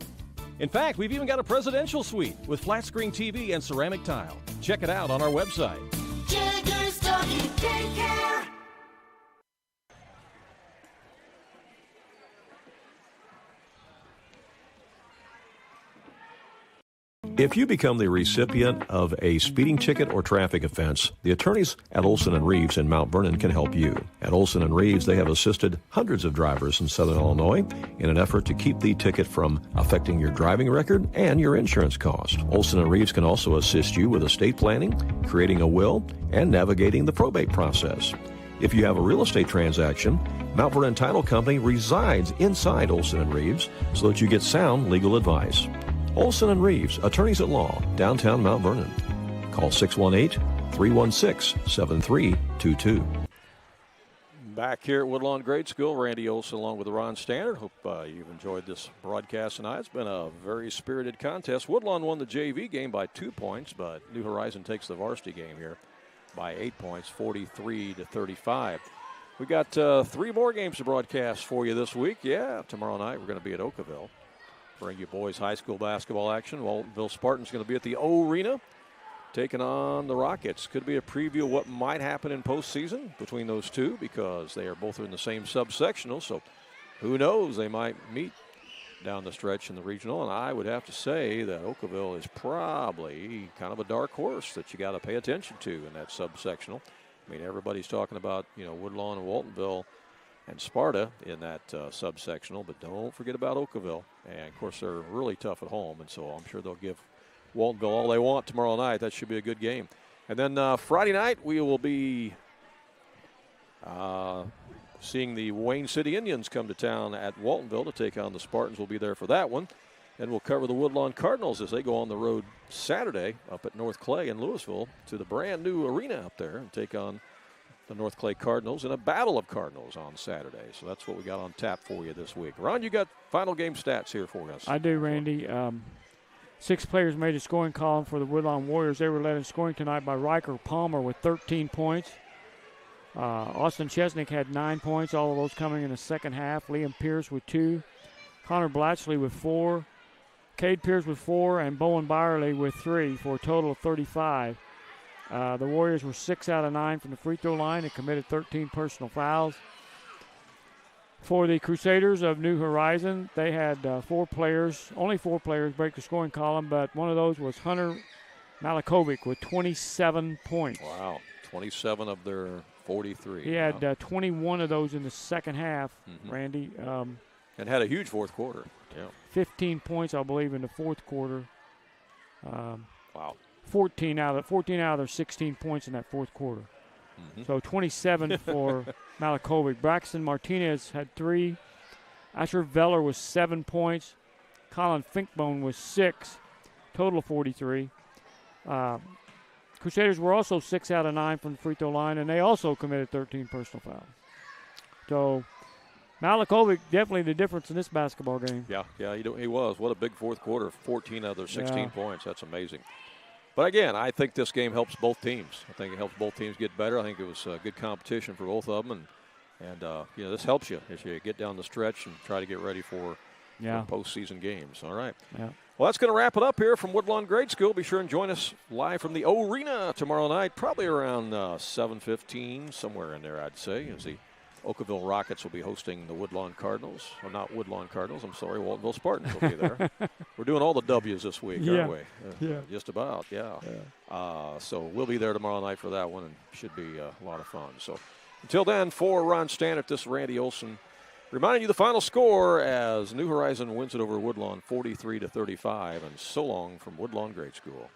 In fact, we've even got a presidential suite with flat screen TV and ceramic tile. Check it out on our website. Jaggers Doggy Daycare. If you become the recipient of a speeding ticket or traffic offense, the attorneys at Olson & Reeves in Mount Vernon can help you. At Olson & Reeves, they have assisted hundreds of drivers in Southern Illinois in an effort to keep the ticket from affecting your driving record and your insurance cost. Olson & Reeves can also assist you with estate planning, creating a will, and navigating the probate process. If you have a real estate transaction, Mount Vernon Title Company resides inside Olson & Reeves so that you get sound legal advice. Olson & Reeves, attorneys at law, downtown Mount Vernon. Call 618-316-7322. Back here at Woodlawn Grade School, Randy Olson along with Ron Stannard. Hope you've enjoyed this broadcast tonight. It's been a very spirited contest. Woodlawn won the JV game by 2 points, but New Horizon takes the varsity game here by 8 points, 43-35. We got 3 more games to broadcast for you this week. Yeah, tomorrow night we're going to be at Oakville. Bring you boys high school basketball action. Waltonville Spartans going to be at the O-Arena taking on the Rockets. Could be a preview of what might happen in postseason between those two because they are both in the same subsectional. So who knows? They might meet down the stretch in the regional. And I would have to say that Oakville is probably kind of a dark horse that you got to pay attention to in that subsectional. I mean, everybody's talking about, you know, Woodlawn and Waltonville and Sparta in that subsectional, but don't forget about Oakville. And, of course, they're really tough at home, and so I'm sure they'll give Waltonville all they want tomorrow night. That should be a good game. And then Friday night we will be seeing the Wayne City Indians come to town at Waltonville to take on the Spartans. We'll be there for that one. Then we'll cover the Woodlawn Cardinals as they go on the road Saturday up at North Clay in Louisville to the brand-new arena up there and take on the North Clay Cardinals in a battle of Cardinals on Saturday. So that's what we got on tap for you this week. Ron, you got final game stats here for us. I do, Randy. 6 players made a scoring column for the Woodlawn Warriors. They were led in scoring tonight by Riker Palmer with 13 points. Austin Chesnick had 9 points, all of those coming in the second half. Liam Pierce with 2. Connor Blatchley with 4. Cade Pierce with 4, and Bowen Byerly with 3 for a total of 35. The Warriors were 6 out of 9 from the free throw line and committed 13 personal fouls. For the Crusaders of New Horizon, they had only 4 players break the scoring column, but one of those was Hunter Malikovic with 27 points. Wow, 27 of their 43. He had 21 of those in the second half, Randy. And had a huge fourth quarter. Yeah. 15 points, I believe, in the fourth quarter. Wow. 14 out of their 16 points in that fourth quarter. So 27 for Malikovic. Braxton Martinez had 3. Asher Veller was 7 points. Colin Finkbone was 6. Total of 43. Crusaders were also 6 out of 9 from the free throw line, and they also committed 13 personal fouls. So Malikovic definitely the difference in this basketball game. Yeah, he was. What a big fourth quarter. 14 out of their 16 points. That's amazing. But again, I think this game helps both teams. I think it helps both teams get better. I think it was good competition for both of them, and this helps you as you get down the stretch and try to get ready for postseason games. All right. Yeah. Well, that's going to wrap it up here from Woodlawn Grade School. Be sure and join us live from the Arena tomorrow night, probably around 7:15, somewhere in there, I'd say, as the Oakville Rockets will be hosting the Woodlawn Cardinals. Or not Woodlawn Cardinals, I'm sorry, Waltonville Spartans will be there. We're doing all the W's this week, aren't we? Just about, so we'll be there tomorrow night for that one, and should be a lot of fun. So until then, for Ron Stannard, this is Randy Olson, reminding you the final score as New Horizon wins it over Woodlawn 43-35, and so long from Woodlawn Grade School.